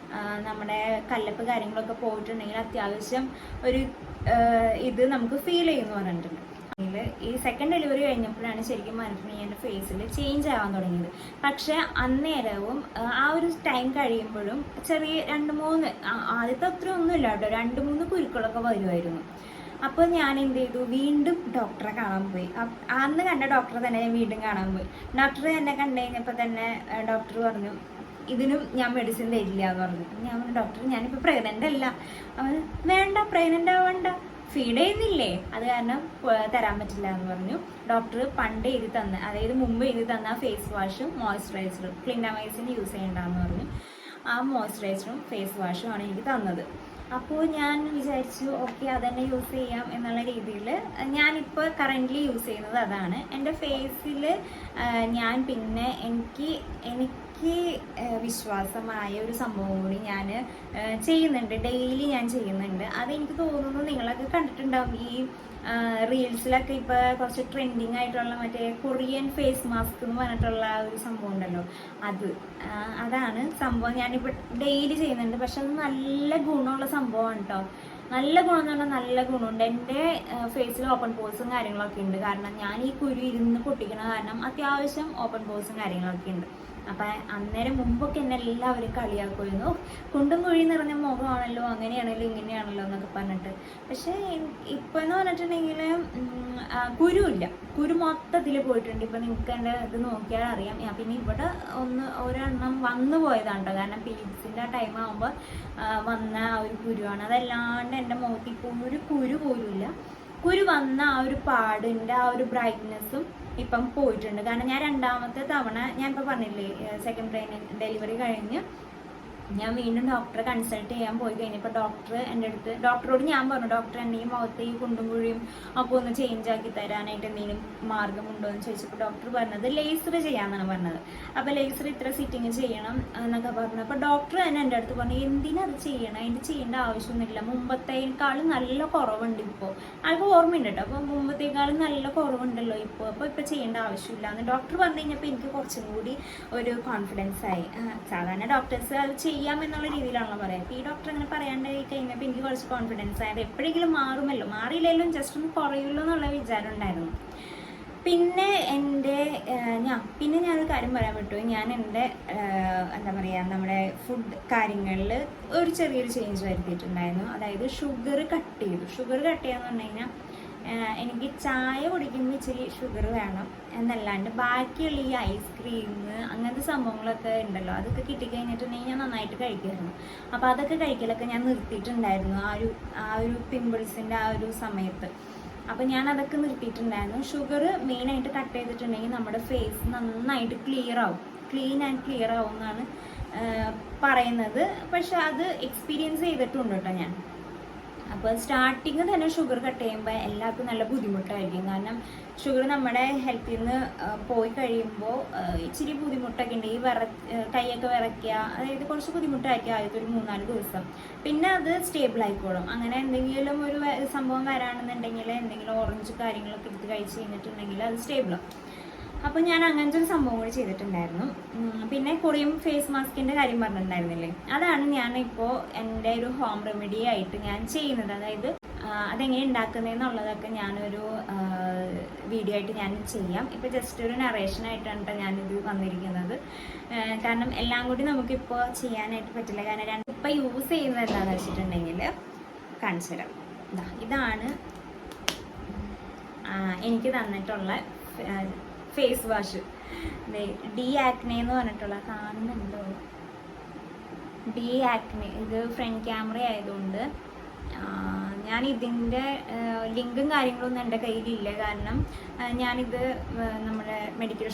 നമ്മുടെ കല്ലപ്പ് കാര്യങ്ങളൊക്കെ പോയിട്ടുണ്ടെങ്കിൽ അത്യാവശ്യം ഒരു ഇത് നമുക്ക് ഫീൽ ചെയ്യുമെന്ന് പറഞ്ഞിട്ടുണ്ട്. ഈ സെക്കൻഡ് ഡെലിവറി കഴിഞ്ഞപ്പോഴാണ് ശരിക്കും പറഞ്ഞിട്ടുണ്ടെങ്കിൽ എൻ്റെ ഫേസിൽ ചേഞ്ച് ആവാൻ തുടങ്ങിയത്. പക്ഷെ അന്നേരവും ആ ഒരു ടൈം കഴിയുമ്പോഴും ചെറിയ 2-3 ആദ്യത്തെ അത്ര ഒന്നുമില്ല കേട്ടോ, 2-3 കുരുക്കളൊക്കെ വരുമായിരുന്നു. അപ്പോൾ ഞാൻ എന്ത് ചെയ്തു, വീണ്ടും ഡോക്ടറെ കാണാൻ പോയി. അന്ന് കണ്ട ഡോക്ടറെ തന്നെ ഞാൻ വീണ്ടും കാണാൻ പോയി. ഡോക്ടർ എന്നെ കണ്ടു കഴിഞ്ഞപ്പോൾ തന്നെ ഡോക്ടർ പറഞ്ഞു ഇതിനും ഞാൻ മെഡിസിൻ തരില്ല എന്ന് പറഞ്ഞു. ഞാൻ പറഞ്ഞു ഡോക്ടർ ഞാനിപ്പോൾ പ്രഗ്നൻ്റ് അല്ല. അവൻ വേണ്ട, പ്രഗ്നൻ്റ് ആവണ്ട, ഫീഡ് ചെയ്യുന്നില്ലേ, അത് കാരണം തരാൻ പറ്റില്ല എന്ന് പറഞ്ഞു. ഡോക്ടർ പണ്ട് എഴുതി തന്ന, അതായത് മുമ്പ് എഴുതി തന്ന ഫേസ് വാഷും മോയ്സ്ചറൈസറും ക്ലിൻഡാമൈസിൻ യൂസ് ചെയ്യണ്ടെന്ന് പറഞ്ഞു. ആ മോയ്സ്ചറൈസറും ഫേസ് വാഷും ആണ് എനിക്ക് തന്നത്. അപ്പോൾ ഞാൻ വിചാരിച്ചു ഓക്കെ അതന്നെ യൂസ് ചെയ്യാം എന്നുള്ള രീതിയിൽ ഞാനിപ്പോൾ കറൻ്റ്ലി യൂസ് ചെയ്യുന്നത് അതാണ്. എൻ്റെ ഫേസിൽ ഞാൻ പിന്നെ എനിക്ക് വിശ്വാസമായ ഒരു സംഭവം കൂടി ഞാൻ ചെയ്യുന്നുണ്ട്, ഡെയിലി ഞാൻ ചെയ്യുന്നുണ്ട്. അതെനിക്ക് തോന്നുന്നു നിങ്ങളൊക്കെ കണ്ടിട്ടുണ്ടാവും, ഈ റീൽസിലൊക്കെ ഇപ്പോൾ കുറച്ച് ട്രെൻഡിങ് ആയിട്ടുള്ള മറ്റേ കൊറിയൻ ഫേസ് മാസ്ക് എന്ന് പറഞ്ഞിട്ടുള്ള ഒരു സംഭവം ഉണ്ടല്ലോ, അതാണ് സംഭവം. ഞാനിപ്പോൾ ഡെയിലി ചെയ്യുന്നുണ്ട്. പക്ഷെ അത് നല്ല ഗുണമുള്ള സംഭവമാണ് കേട്ടോ. നല്ല ഗുണം എന്ന് പറഞ്ഞാൽ നല്ല ഗുണമുണ്ട്. എൻ്റെ ഫേസിൽ ഓപ്പൺ പോഴ്സും കാര്യങ്ങളൊക്കെ ഉണ്ട്. കാരണം ഞാൻ ഈ കുരു ഇരുന്ന് പൊട്ടിക്കണ കാരണം അത്യാവശ്യം ഓപ്പൺ പോഴ്സും കാര്യങ്ങളൊക്കെ ഉണ്ട്. അപ്പം അന്നേരം മുമ്പൊക്കെ എന്നെ എല്ലാവരും കളിയാക്കുമായിരുന്നു, കുണ്ടും കുഴി നിറഞ്ഞ മുഖമാണല്ലോ, അങ്ങനെയാണല്ലോ ഇങ്ങനെയാണല്ലോ എന്നൊക്കെ പറഞ്ഞിട്ട്. പക്ഷേ ഇപ്പം എന്ന് പറഞ്ഞിട്ടുണ്ടെങ്കിൽ കുരുവില്ല, കുരു മൊത്തത്തിൽ പോയിട്ടുണ്ട്. ഇപ്പം നിങ്ങൾക്ക് എൻ്റെ ഇത് നോക്കിയാൽ അറിയാം. പിന്നെ ഇവിടെ ഒരെണ്ണം വന്നു പോയതാണ് കേട്ടോ, കാരണം പീരീഡ്സിൻ്റെ ആ ടൈം ആകുമ്പോൾ വന്ന ആ ഒരു കുരുവാണ്. അതല്ലാണ്ട് എൻ്റെ മുഖത്ത് ഇപ്പോൾ ഒരു കുരു പോലും ഇല്ല. കുരു വന്ന ആ ഒരു പാടിൻ്റെ ആ ഒരു ബ്രൈറ്റ്നെസ്സും ഇപ്പം പോയിട്ടുണ്ട്. കാരണം ഞാൻ 2ാമത്തെ തവണ ഞാൻ ഇപ്പോൾ പറഞ്ഞില്ലേ, സെക്കൻഡ് ഡെലിവറി കഴിഞ്ഞ് ഞാൻ വീണ്ടും ഡോക്ടറെ കൺസൾട്ട് ചെയ്യാൻ പോയി കഴിഞ്ഞപ്പോൾ ഡോക്ടറോട് ഞാൻ പറഞ്ഞു, ഡോക്ടർ എൻ്റെ ഈ മുഖത്ത് ഈ കുണ്ടും കുഴിയും അപ്പോൾ ഒന്ന് ചേഞ്ച് ആക്കി തരാനായിട്ട് എന്തെങ്കിലും മാർഗമുണ്ടോ എന്ന് ചോദിച്ചപ്പോൾ ഡോക്ടർ പറഞ്ഞത് ലേസർ ചെയ്യാമെന്നാണ് പറഞ്ഞത്. അപ്പോൾ ലേസർ ഇത്ര സിറ്റിങ് ചെയ്യണം എന്നൊക്കെ പറഞ്ഞു. അപ്പോൾ ഡോക്ടർ തന്നെ എൻ്റെ അടുത്ത് പറഞ്ഞു എന്തിനാ അത് ചെയ്യണം, അതിൻ്റെ ചെയ്യേണ്ട ആവശ്യമൊന്നുമില്ല, മുമ്പത്തേക്കാളും നല്ല കുറവുണ്ട് ഇപ്പോൾ. ആൾക്ക് ഓർമ്മയുണ്ട് കേട്ടോ, അപ്പോൾ മുമ്പത്തേക്കാളും നല്ല കുറവുണ്ടല്ലോ ഇപ്പോൾ ചെയ്യേണ്ട ആവശ്യമില്ല എന്ന് ഡോക്ടർ പറഞ്ഞു കഴിഞ്ഞപ്പോൾ എനിക്ക് കുറച്ചും കൂടി ഒരു കോൺഫിഡൻസ് ആയി. സാധാരണ ഡോക്ടേഴ്സ് അത് ചെയ്യാം എന്നുള്ള രീതിയിലാണല്ലോ പറയാം. ഈ ഡോക്ടർ അങ്ങനെ പറയാണ്ടായി കഴിഞ്ഞപ്പോൾ എനിക്ക് കുറച്ച് കോൺഫിഡൻസ് ആയത്. എപ്പോഴെങ്കിലും മാറുമല്ലോ, മാറിയില്ലെങ്കിലും ജസ്റ്റ് ഒന്ന് കുറയുമല്ലോ എന്നുള്ള വിചാരം ഉണ്ടായിരുന്നു. പിന്നെ ഞാനൊരു കാര്യം പറയാൻ വിട്ടു. ഞാൻ എൻ്റെ എന്താ പറയുക, നമ്മുടെ ഫുഡ് കാര്യങ്ങളിൽ ഒരു ചെറിയൊരു ചേഞ്ച് വരുത്തിയിട്ടുണ്ടായിരുന്നു. അതായത് ഷുഗർ കട്ട് ചെയ്തു. ഷുഗർ കട്ട് ചെയ്യാന്ന് പറഞ്ഞു കഴിഞ്ഞാൽ എനിക്ക് ചായ കുടിക്കുമ്പോൾ ഇച്ചിരി ഷുഗർ വേണം എന്നല്ലാണ്ട് ബാക്കിയുള്ള ഈ ഐസ്ക്രീം അങ്ങനത്തെ സംഭവങ്ങളൊക്കെ ഉണ്ടല്ലോ, അതൊക്കെ കിട്ടിക്കഴിഞ്ഞിട്ടുണ്ടെങ്കിൽ ഞാൻ നന്നായിട്ട് കഴിക്കുമായിരുന്നു. അപ്പോൾ അതൊക്കെ കഴിക്കലൊക്കെ ഞാൻ നിർത്തിയിട്ടുണ്ടായിരുന്നു ആ ഒരു പിമ്പിൾസിൻ്റെ ആ ഒരു സമയത്ത്. അപ്പോൾ ഞാൻ അതൊക്കെ നിർത്തിയിട്ടുണ്ടായിരുന്നു. ഷുഗർ മെയിനായിട്ട് കട്ട് ചെയ്തിട്ടുണ്ടെങ്കിൽ നമ്മുടെ ഫേസ് നന്നായിട്ട് ക്ലീൻ ആൻഡ് ക്ലിയർ ആവും എന്നാണ് പറയുന്നത്. പക്ഷെ അത് എക്സ്പീരിയൻസ് ചെയ്തിട്ടുണ്ട് കേട്ടോ ഞാൻ. അപ്പോൾ സ്റ്റാർട്ടിങ് തന്നെ ഷുഗർ കട്ട് ചെയ്യുമ്പോൾ എല്ലാവർക്കും നല്ല ബുദ്ധിമുട്ടായിരിക്കും. കാരണം ഷുഗർ നമ്മുടെ ഹെൽത്തിൽ നിന്ന് പോയി കഴിയുമ്പോൾ ഇച്ചിരി ബുദ്ധിമുട്ടൊക്കെ ഉണ്ട്. ഈ കൈയൊക്കെ വിറയ്ക്കുക, അതായത് കുറച്ച് ബുദ്ധിമുട്ടായിരിക്കും ആദ്യത്തെ ഒരു 3-4 ദിവസം. പിന്നെ അത് സ്റ്റേബിൾ ആയിക്കോളും. അങ്ങനെ എന്തെങ്കിലും ഒരു സംഭവം വരാണെന്നുണ്ടെങ്കിൽ എന്തെങ്കിലും ഓറഞ്ച് കാര്യങ്ങളൊക്കെ എടുത്ത് കഴിച്ച് കഴിഞ്ഞിട്ടുണ്ടെങ്കിൽ അത് സ്റ്റേബിളാവും. അപ്പോൾ ഞാൻ അങ്ങനത്തെ ഒരു സംഭവം കൂടി ചെയ്തിട്ടുണ്ടായിരുന്നു. പിന്നെ കൊറിയൻ ഫേസ് മാസ്കിൻ്റെ കാര്യം പറഞ്ഞിട്ടുണ്ടായിരുന്നില്ലേ, അതാണ് ഞാൻ ഇപ്പോൾ എൻ്റെ ഒരു ഹോം റെമഡി ആയിട്ട് ഞാൻ ചെയ്യുന്നത്. അതായത് അതെങ്ങനെ ഉണ്ടാക്കുന്നതെന്നുള്ളതൊക്കെ ഞാനൊരു വീഡിയോ ആയിട്ട് ഞാൻ ചെയ്യാം. ഇപ്പോൾ ജസ്റ്റ് ഒരു നറേഷനായിട്ടാണ് ഞാനിത് വന്നിരിക്കുന്നത്. കാരണം എല്ലാം കൂടി നമുക്കിപ്പോൾ ചെയ്യാനായിട്ട് പറ്റില്ല. കാരണം ഇപ്പോൾ യൂസ് ചെയ്യുന്നത് എന്താണെന്ന് വെച്ചിട്ടുണ്ടെങ്കിൽ കാണിച്ചു തരാം. ഇതാണ് എനിക്ക് തന്നിട്ടുള്ള ഫേസ് വാഷ്. ഡി ആക്നെ എന്ന് പറഞ്ഞിട്ടുള്ള, കാണുന്നുണ്ടോ? D acne. ഇത് ഫ്രണ്ട് ക്യാമറ ആയതുകൊണ്ട് ഞാൻ ഇതിൻ്റെ ലിങ്കും കാര്യങ്ങളൊന്നും എൻ്റെ കയ്യിലില്ല. കാരണം ഞാനിത് നമ്മുടെ മെഡിക്കൽ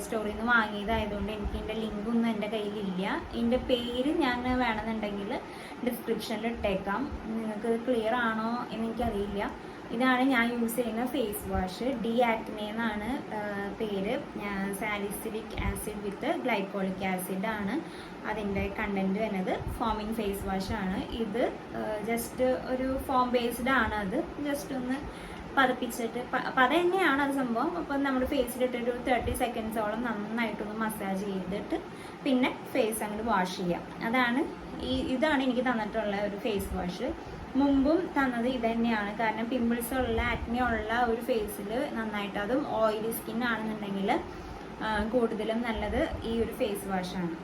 സ്റ്റോറിൽ നിന്ന് വാങ്ങിയതായതുകൊണ്ട് എനിക്ക് ഇതിൻ്റെ ലിങ്കൊന്നും എൻ്റെ കയ്യിലില്ല. ഇതിൻ്റെ പേര് ഞാൻ വേണമെന്നുണ്ടെങ്കിൽ ഡിസ്ക്രിപ്ഷനിൽ ഇട്ടേക്കാം. നിങ്ങൾക്ക് ക്ലിയർ ആണോ എന്ന് എനിക്കറിയില്ല. ഇതാണ് ഞാൻ യൂസ് ചെയ്യുന്ന ഫേസ് വാഷ്. ഡി ആക്നെ എന്നാണ് പേര്. സാലിസിലിക് ആസിഡ് വിത്ത് ഗ്ലൈക്കോളിക് ആസിഡ് ആണ് അതിൻ്റെ കണ്ടന്റ് വരുന്നത്. ഫോമിങ് ഫേസ് വാഷ് ആണ് ഇത്. ജസ്റ്റ് ഒരു ഫോം ബേസ്ഡ് ആണ്. അത് ജസ്റ്റ് ഒന്ന് പതപ്പിച്ചിട്ട് പത തന്നെയാണ് അത് സംഭവം. അപ്പം നമ്മുടെ ഫേസിലിട്ടൊരു 30 സെക്കൻഡ്സോളം നന്നായിട്ടൊന്ന് മസാജ് ചെയ്തിട്ട് പിന്നെ ഫേസ് അങ്ങോട്ട് വാഷ് ചെയ്യാം. ഇതാണ് എനിക്ക് തന്നിട്ടുള്ള ഒരു ഫേസ് വാഷ്. മുമ്പും തന്നത് ഇത് തന്നെയാണ്. കാരണം പിമ്പിൾസ് ഉള്ള ആക്നെ ഉള്ള ഒരു ഫേസിൽ നന്നായിട്ട്, അതും ഓയിലി സ്കിൻ ആണെന്നുണ്ടെങ്കിൽ കൂടുതലും നല്ലത് ഈ ഒരു ഫേസ് വാഷാണ്.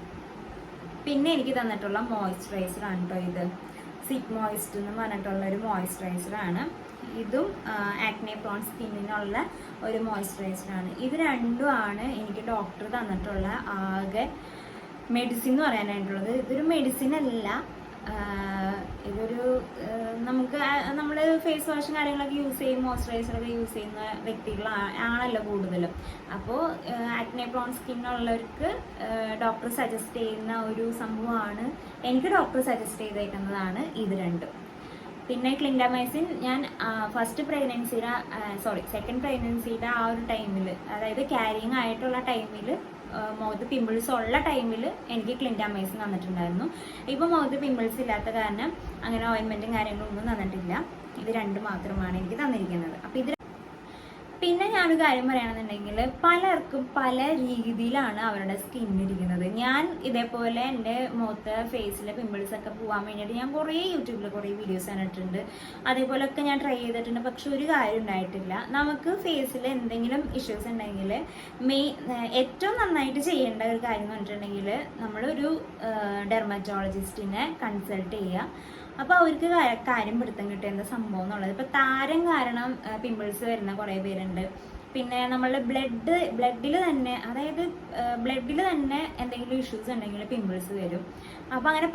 പിന്നെ എനിക്ക് തന്നിട്ടുള്ള മോയ്സ്ചറൈസറാണ് കേട്ടോ ഇത്. സിറ്റ് മോയ്സ്റ്റ് എന്ന് പറഞ്ഞിട്ടുള്ള ഒരു മോയ്സ്ചറൈസറാണ്. ഇതും ആക്നെ പ്രോൺ സ്കിന്നിനുള്ള ഒരു മോയ്സ്ചറൈസറാണ്. ഇത് രണ്ടുമാണ് എനിക്ക് ഡോക്ടർ തന്നിട്ടുള്ള ആകെ മെഡിസിൻ എന്ന് പറയാനായിട്ടുള്ളത്. ഇതൊരു മെഡിസിൻ അല്ല, ഇതൊരു നമ്മൾ ഫേസ് വാഷും കാര്യങ്ങളൊക്കെ യൂസ് ചെയ്യും, മോയ്സ്ചറൈസറൊക്കെ യൂസ് ചെയ്യുന്ന വ്യക്തികളാണല്ലോ കൂടുതലും. അപ്പോൾ ആക്നെ പ്രോൺ സ്കിന്നുള്ളവർക്ക് ഡോക്ടർ സജസ്റ്റ് ചെയ്യുന്ന ഒരു സംഭവമാണ്. എനിക്ക് ഡോക്ടർ സജസ്റ്റ് ചെയ്തേക്കുന്നതാണ് ഇത് രണ്ടും. പിന്നെ ക്ലിൻഡാമൈസിൻ ഞാൻ സെക്കൻഡ് പ്രഗ്നൻസിയുടെ ആ ഒരു ടൈമിൽ, അതായത് ക്യാരിങ് ആയിട്ടുള്ള ടൈമിൽ, മുഖത്ത് പിമ്പിൾസ് ഉള്ള ടൈമിൽ എനിക്ക് ക്ലിൻഡാമൈസിൻ തന്നിട്ടുണ്ടായിരുന്നു. ഇപ്പോൾ മുഖത്ത് പിമ്പിൾസ് ഇല്ലാത്ത കാരണം അങ്ങനെ ഓയിൻമെൻറ്റും കാര്യങ്ങളൊന്നും തന്നിട്ടില്ല. ഇത് രണ്ട് മാത്രമാണ് എനിക്ക് തന്നിരിക്കുന്നത്. അപ്പോൾ ഇത് പിന്നെ ഞാനൊരു കാര്യം പറയുകയാണെന്നുണ്ടെങ്കിൽ പലർക്കും പല രീതിയിലാണ് അവരുടെ സ്കിന്നിരിക്കുന്നത്. ഞാൻ ഇതേപോലെ എൻ്റെ മുഖത്ത് ഫേസിലെ പിമ്പിൾസ് ഒക്കെ പോകാൻ വേണ്ടിയിട്ട് ഞാൻ കുറേ യൂട്യൂബിൽ കുറേ വീഡിയോസ് കണ്ടിട്ടുണ്ട്. അതേപോലെയൊക്കെ ഞാൻ ട്രൈ ചെയ്തിട്ടുണ്ട്. പക്ഷെ ഒരു കാര്യം ഉണ്ടായിട്ടില്ല. നമുക്ക് ഫേസിൽ എന്തെങ്കിലും ഇഷ്യൂസ് ഉണ്ടെങ്കിൽ ഏറ്റവും നന്നായിട്ട് ചെയ്യേണ്ട ഒരു കാര്യം എന്ന് പറഞ്ഞിട്ടുണ്ടെങ്കിൽ നമ്മളൊരു ഡെർമറ്റോളജിസ്റ്റിനെ കൺസൾട്ട് ചെയ്യുക. അപ്പോൾ അവർക്ക് കാര്യം പിടുത്തം കിട്ടുക എന്താ സംഭവം എന്നുള്ളത്. ഇപ്പോൾ താരം കാരണം പിമ്പിൾസ് വരുന്ന കുറേ പേരുണ്ട്. പിന്നെ നമ്മളുടെ ബ്ലഡിൽ തന്നെ, അതായത് ബ്ലഡിൽ തന്നെ എന്തെങ്കിലും ഇഷ്യൂസ് ഉണ്ടെങ്കിൽ പിമ്പിൾസ് വരും. അപ്പോൾ അങ്ങനെ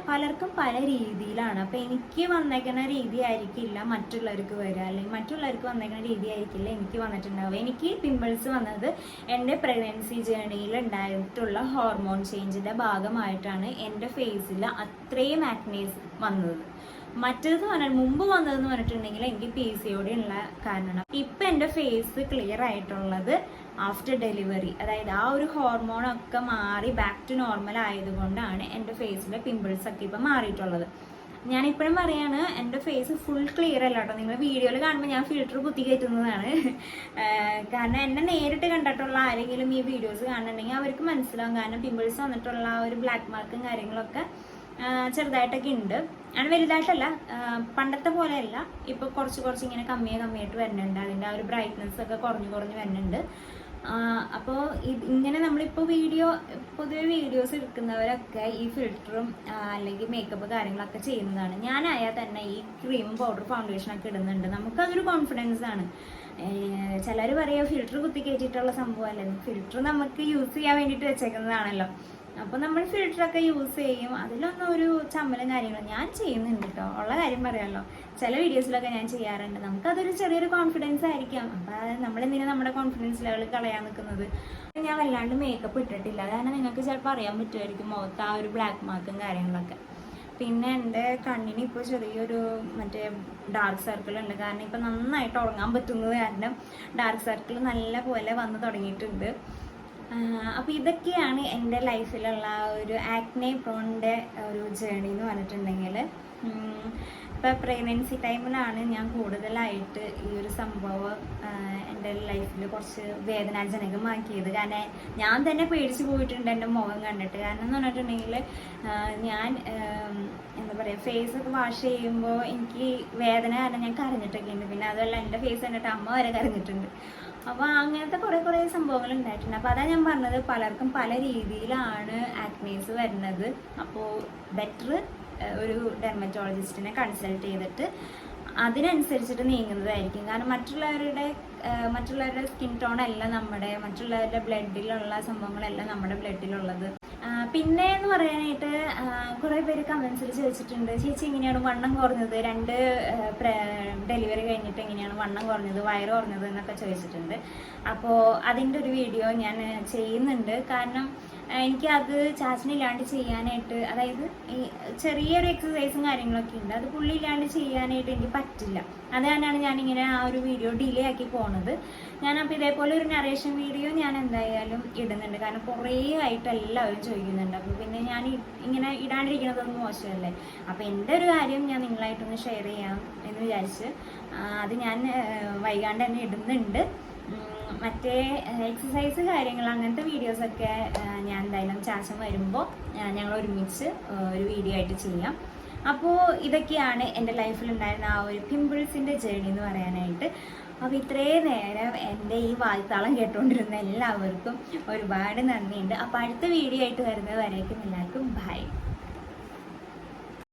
പലർക്കും പല രീതിയിലാണ്. അപ്പോൾ എനിക്ക് വന്നേക്കുന്ന രീതി ആയിരിക്കില്ല മറ്റുള്ളവർക്ക് വരിക, അല്ലെങ്കിൽ മറ്റുള്ളവർക്ക് വന്നേക്കുന്ന രീതി ആയിരിക്കില്ല എനിക്ക് വന്നിട്ടുണ്ടാവുക. എനിക്ക് പിമ്പിൾസ് വന്നത് എൻ്റെ പ്രഗ്നൻസി ജേണിയിൽ ഉണ്ടായിട്ടുള്ള ഹോർമോൺ ചേഞ്ചിൻ്റെ ഭാഗമായിട്ടാണ് എൻ്റെ ഫേസിൽ അത്രയും ആക്നേസ് വന്നത്. മറ്റേത് പറഞ്ഞാൽ മുമ്പ് വന്നതെന്ന് പറഞ്ഞിട്ടുണ്ടെങ്കിൽ എനിക്ക് PCOD ഉള്ള കാരണം. ഇപ്പം എൻ്റെ ഫേസ് ക്ലിയർ ആയിട്ടുള്ളത് ആഫ്റ്റർ ഡെലിവറി, അതായത് ആ ഒരു ഹോർമോണൊക്കെ മാറി ബാക്ക് ടു നോർമൽ ആയതുകൊണ്ടാണ് എൻ്റെ ഫേസിലെ പിമ്പിൾസ് ഒക്കെ ഇപ്പം മാറിയിട്ടുള്ളത്. ഞാനിപ്പോഴും പറയാണ്, എൻ്റെ ഫേസ് ഫുൾ ക്ലിയർ അല്ല കേട്ടോ. നിങ്ങൾ വീഡിയോയിൽ കാണുമ്പോൾ ഞാൻ ഫിൽറ്റർ കുത്തി കയറ്റുന്നതാണ്. കാരണം എന്നെ നേരിട്ട് കണ്ടിട്ടുള്ള ആരെങ്കിലും ഈ വീഡിയോസ് കാണുന്നുണ്ടെങ്കിൽ അവർക്ക് മനസ്സിലാവും. കാരണം പിമ്പിൾസ് വന്നിട്ടുള്ള ആ ഒരു ബ്ലാക്ക് മാർക്കും കാര്യങ്ങളൊക്കെ ചെറുതായിട്ടൊക്കെ ഉണ്ട്. അങ്ങനെ വലുതായിട്ടല്ല, പണ്ടത്തെ പോലെയല്ല. ഇപ്പോൾ കുറച്ച് ഇങ്ങനെ കമ്മിയായിട്ട് വരുന്നുണ്ട്. അതിൻ്റെ ആ ഒരു ബ്രൈറ്റ്നെസ് ഒക്കെ കുറഞ്ഞു വരുന്നുണ്ട്. അപ്പോൾ ഇങ്ങനെ നമ്മളിപ്പോൾ പൊതുവെ വീഡിയോസ് എടുക്കുന്നവരൊക്കെ ഈ ഫിൽറ്ററും അല്ലെങ്കിൽ മേക്കപ്പ് കാര്യങ്ങളൊക്കെ ചെയ്യുന്നതാണ്. ഞാനായാൽ തന്നെ ഈ ക്രീമും പൗഡർ ഫൗണ്ടേഷനൊക്കെ ഇടുന്നുണ്ട്. നമുക്കതൊരു കോൺഫിഡൻസ് ആണ്. ചിലർ പറയുക ഫിൽറ്റർ കുത്തി കയറ്റിയിട്ടുള്ള സംഭവമല്ലേ. ഫിൽറ്റർ നമുക്ക് യൂസ് ചെയ്യാൻ വേണ്ടിയിട്ട് വെച്ചേക്കുന്നതാണല്ലോ. അപ്പോൾ നമ്മൾ ഫിൽറ്ററൊക്കെ യൂസ് ചെയ്യും. അതിലൊന്നും ഒരു ചമ്മലും കാര്യങ്ങളും ഞാൻ ചെയ്യുന്നുണ്ട് കേട്ടോ. ഉള്ള കാര്യം പറയാമല്ലോ. ചില വീഡിയോസിലൊക്കെ ഞാൻ ചെയ്യാറുണ്ട്. നമുക്കതൊരു ചെറിയൊരു കോൺഫിഡൻസ് ആയിരിക്കാം. അപ്പോൾ നമ്മളെന്തിനാ നമ്മുടെ കോൺഫിഡൻസ് ലെവൽ കളയാൻ നിൽക്കുന്നത്. ഞാൻ വല്ലാണ്ട് മേക്കപ്പ് ഇട്ടിട്ടില്ല. കാരണം നിങ്ങൾക്ക് ചിലപ്പോൾ അറിയാൻ പറ്റുമായിരിക്കും മുഖത്ത് ആ ഒരു ബ്ലാക്ക് മാർക്കും കാര്യങ്ങളൊക്കെ. പിന്നെ എൻ്റെ കണ്ണിന് ഇപ്പോൾ ചെറിയൊരു ഡാർക്ക് സർക്കിൾ ഉണ്ട്. കാരണം ഇപ്പം നന്നായിട്ട് ഉറങ്ങാൻ പറ്റുന്നത് കാരണം ഡാർക്ക് സർക്കിൾ നല്ല പോലെ വന്ന് തുടങ്ങിയിട്ടുണ്ട്. അപ്പോൾ ഇതൊക്കെയാണ് എൻ്റെ ലൈഫിലുള്ള ഒരു ആക്നെ പ്രോണിൻ്റെ ഒരു ജേണി എന്ന് പറഞ്ഞിട്ടുണ്ടെങ്കിൽ. ഇപ്പോൾ പ്രഗ്നൻസി ടൈമിലാണ് ഞാൻ കൂടുതലായിട്ട് ഈ ഒരു സംഭവം എൻ്റെ ലൈഫിൽ കുറച്ച് വേദനാജനകമാക്കിയത്. കാരണം ഞാൻ തന്നെ പേടിച്ച് പോയിട്ടുണ്ട് എൻ്റെ മുഖം കണ്ടിട്ട്. കാരണം എന്ന് പറഞ്ഞിട്ടുണ്ടെങ്കിൽ ഞാൻ എന്താ പറയുക, ഫേസൊക്കെ വാഷ് ചെയ്യുമ്പോൾ എനിക്ക് വേദന കാരണം ഞാൻ കരഞ്ഞിട്ടൊക്കെ ഉണ്ട്. പിന്നെ അതല്ല, എൻ്റെ ഫേസ് കണ്ടിട്ട് അമ്മ വരെ കരഞ്ഞിട്ടുണ്ട്. അപ്പോൾ അങ്ങനത്തെ കുറേ സംഭവങ്ങൾ ഉണ്ടായിട്ടുണ്ട്. അപ്പോൾ അതാണ് ഞാൻ പറഞ്ഞത്, പലർക്കും പല രീതിയിലാണ് ആക്നേസ് വരുന്നത്. അപ്പോൾ ബെറ്റർ ഒരു ഡെർമറ്റോളജിസ്റ്റിനെ കൺസൾട്ട് ചെയ്തിട്ട് അതിനനുസരിച്ചിട്ട് നീങ്ങുന്നതായിരിക്കും. കാരണം മറ്റുള്ളവരുടെ മറ്റുള്ളവരുടെ സ്കിൻ ടോൺ അല്ല മറ്റുള്ളവരുടെ ബ്ലഡിലുള്ള സംഭവങ്ങളല്ല നമ്മുടെ ബ്ലഡിലുള്ളത്. പിന്നെ എന്ന് പറയാനായിട്ട് കുറേ പേര് കമൻസിൽ ചോദിച്ചിട്ടുണ്ട്, ചേച്ചി എങ്ങനെയാണ് വണ്ണം കുറഞ്ഞത്, 2 ഡെലിവറി കഴിഞ്ഞിട്ട് എങ്ങനെയാണ് വണ്ണം കുറഞ്ഞത്, വയറ് കുറഞ്ഞത് എന്നൊക്കെ ചോദിച്ചിട്ടുണ്ട്. അപ്പോൾ അതിൻ്റെ ഒരു വീഡിയോ ഞാൻ ചെയ്യുന്നുണ്ട്. കാരണം എനിക്കത് ചാച്ചനില്ലാണ്ട് ചെയ്യാനായിട്ട്, അതായത് ഈ ചെറിയൊരു എക്സസൈസും കാര്യങ്ങളൊക്കെ ഉണ്ട്, അത് പുള്ളി ഇല്ലാണ്ട് ചെയ്യാനായിട്ട് എനിക്ക് പറ്റില്ല. അത് തന്നെയാണ് ഞാനിങ്ങനെ ആ ഒരു വീഡിയോ ഡിലേ ആക്കി പോണത്. ഞാനപ്പോൾ ഇതേപോലെ ഒരു നറേഷൻ വീഡിയോ ഞാൻ എന്തായാലും ഇടുന്നുണ്ട്. കാരണം കുറേ ആയിട്ട് എല്ലാവരും ചോദിക്കുന്നുണ്ട്. അപ്പോൾ പിന്നെ ഞാൻ ഇങ്ങനെ ഇടാണ്ടിരിക്കുന്നതൊന്നും മോശമല്ലേ. അപ്പോൾ എൻ്റെ ഒരു കാര്യം ഞാൻ നിങ്ങളായിട്ടൊന്ന് ഷെയർ ചെയ്യാം എന്ന് വിചാരിച്ച് അത് ഞാൻ വൈകാണ്ട് തന്നെ ഇടുന്നുണ്ട്. മറ്റേ എക്സസൈസ് കാര്യങ്ങൾ അങ്ങനത്തെ വീഡിയോസൊക്കെ ഞാൻ എന്തായാലും ചാച്ചൻ വരുമ്പോൾ ഞങ്ങൾ ഒരുമിച്ച് ഒരു വീഡിയോ ആയിട്ട് ചെയ്യാം. അപ്പോൾ ഇതൊക്കെയാണ് എൻ്റെ ലൈഫിലുണ്ടായിരുന്ന ആ ഒരു പിമ്പിൾസിൻ്റെ ജേർണി എന്ന് പറയാനായിട്ട്. അപ്പോൾ ഇത്രയും നേരം എൻ്റെ ഈ വായ്ത്താളം കേട്ടുകൊണ്ടിരുന്ന എല്ലാവർക്കും ഒരുപാട് നന്ദിയുണ്ട്. അപ്പോൾ അടുത്ത വീഡിയോ ആയിട്ട് വരുന്നത് വരേക്കും എല്ലാവർക്കും ബൈ.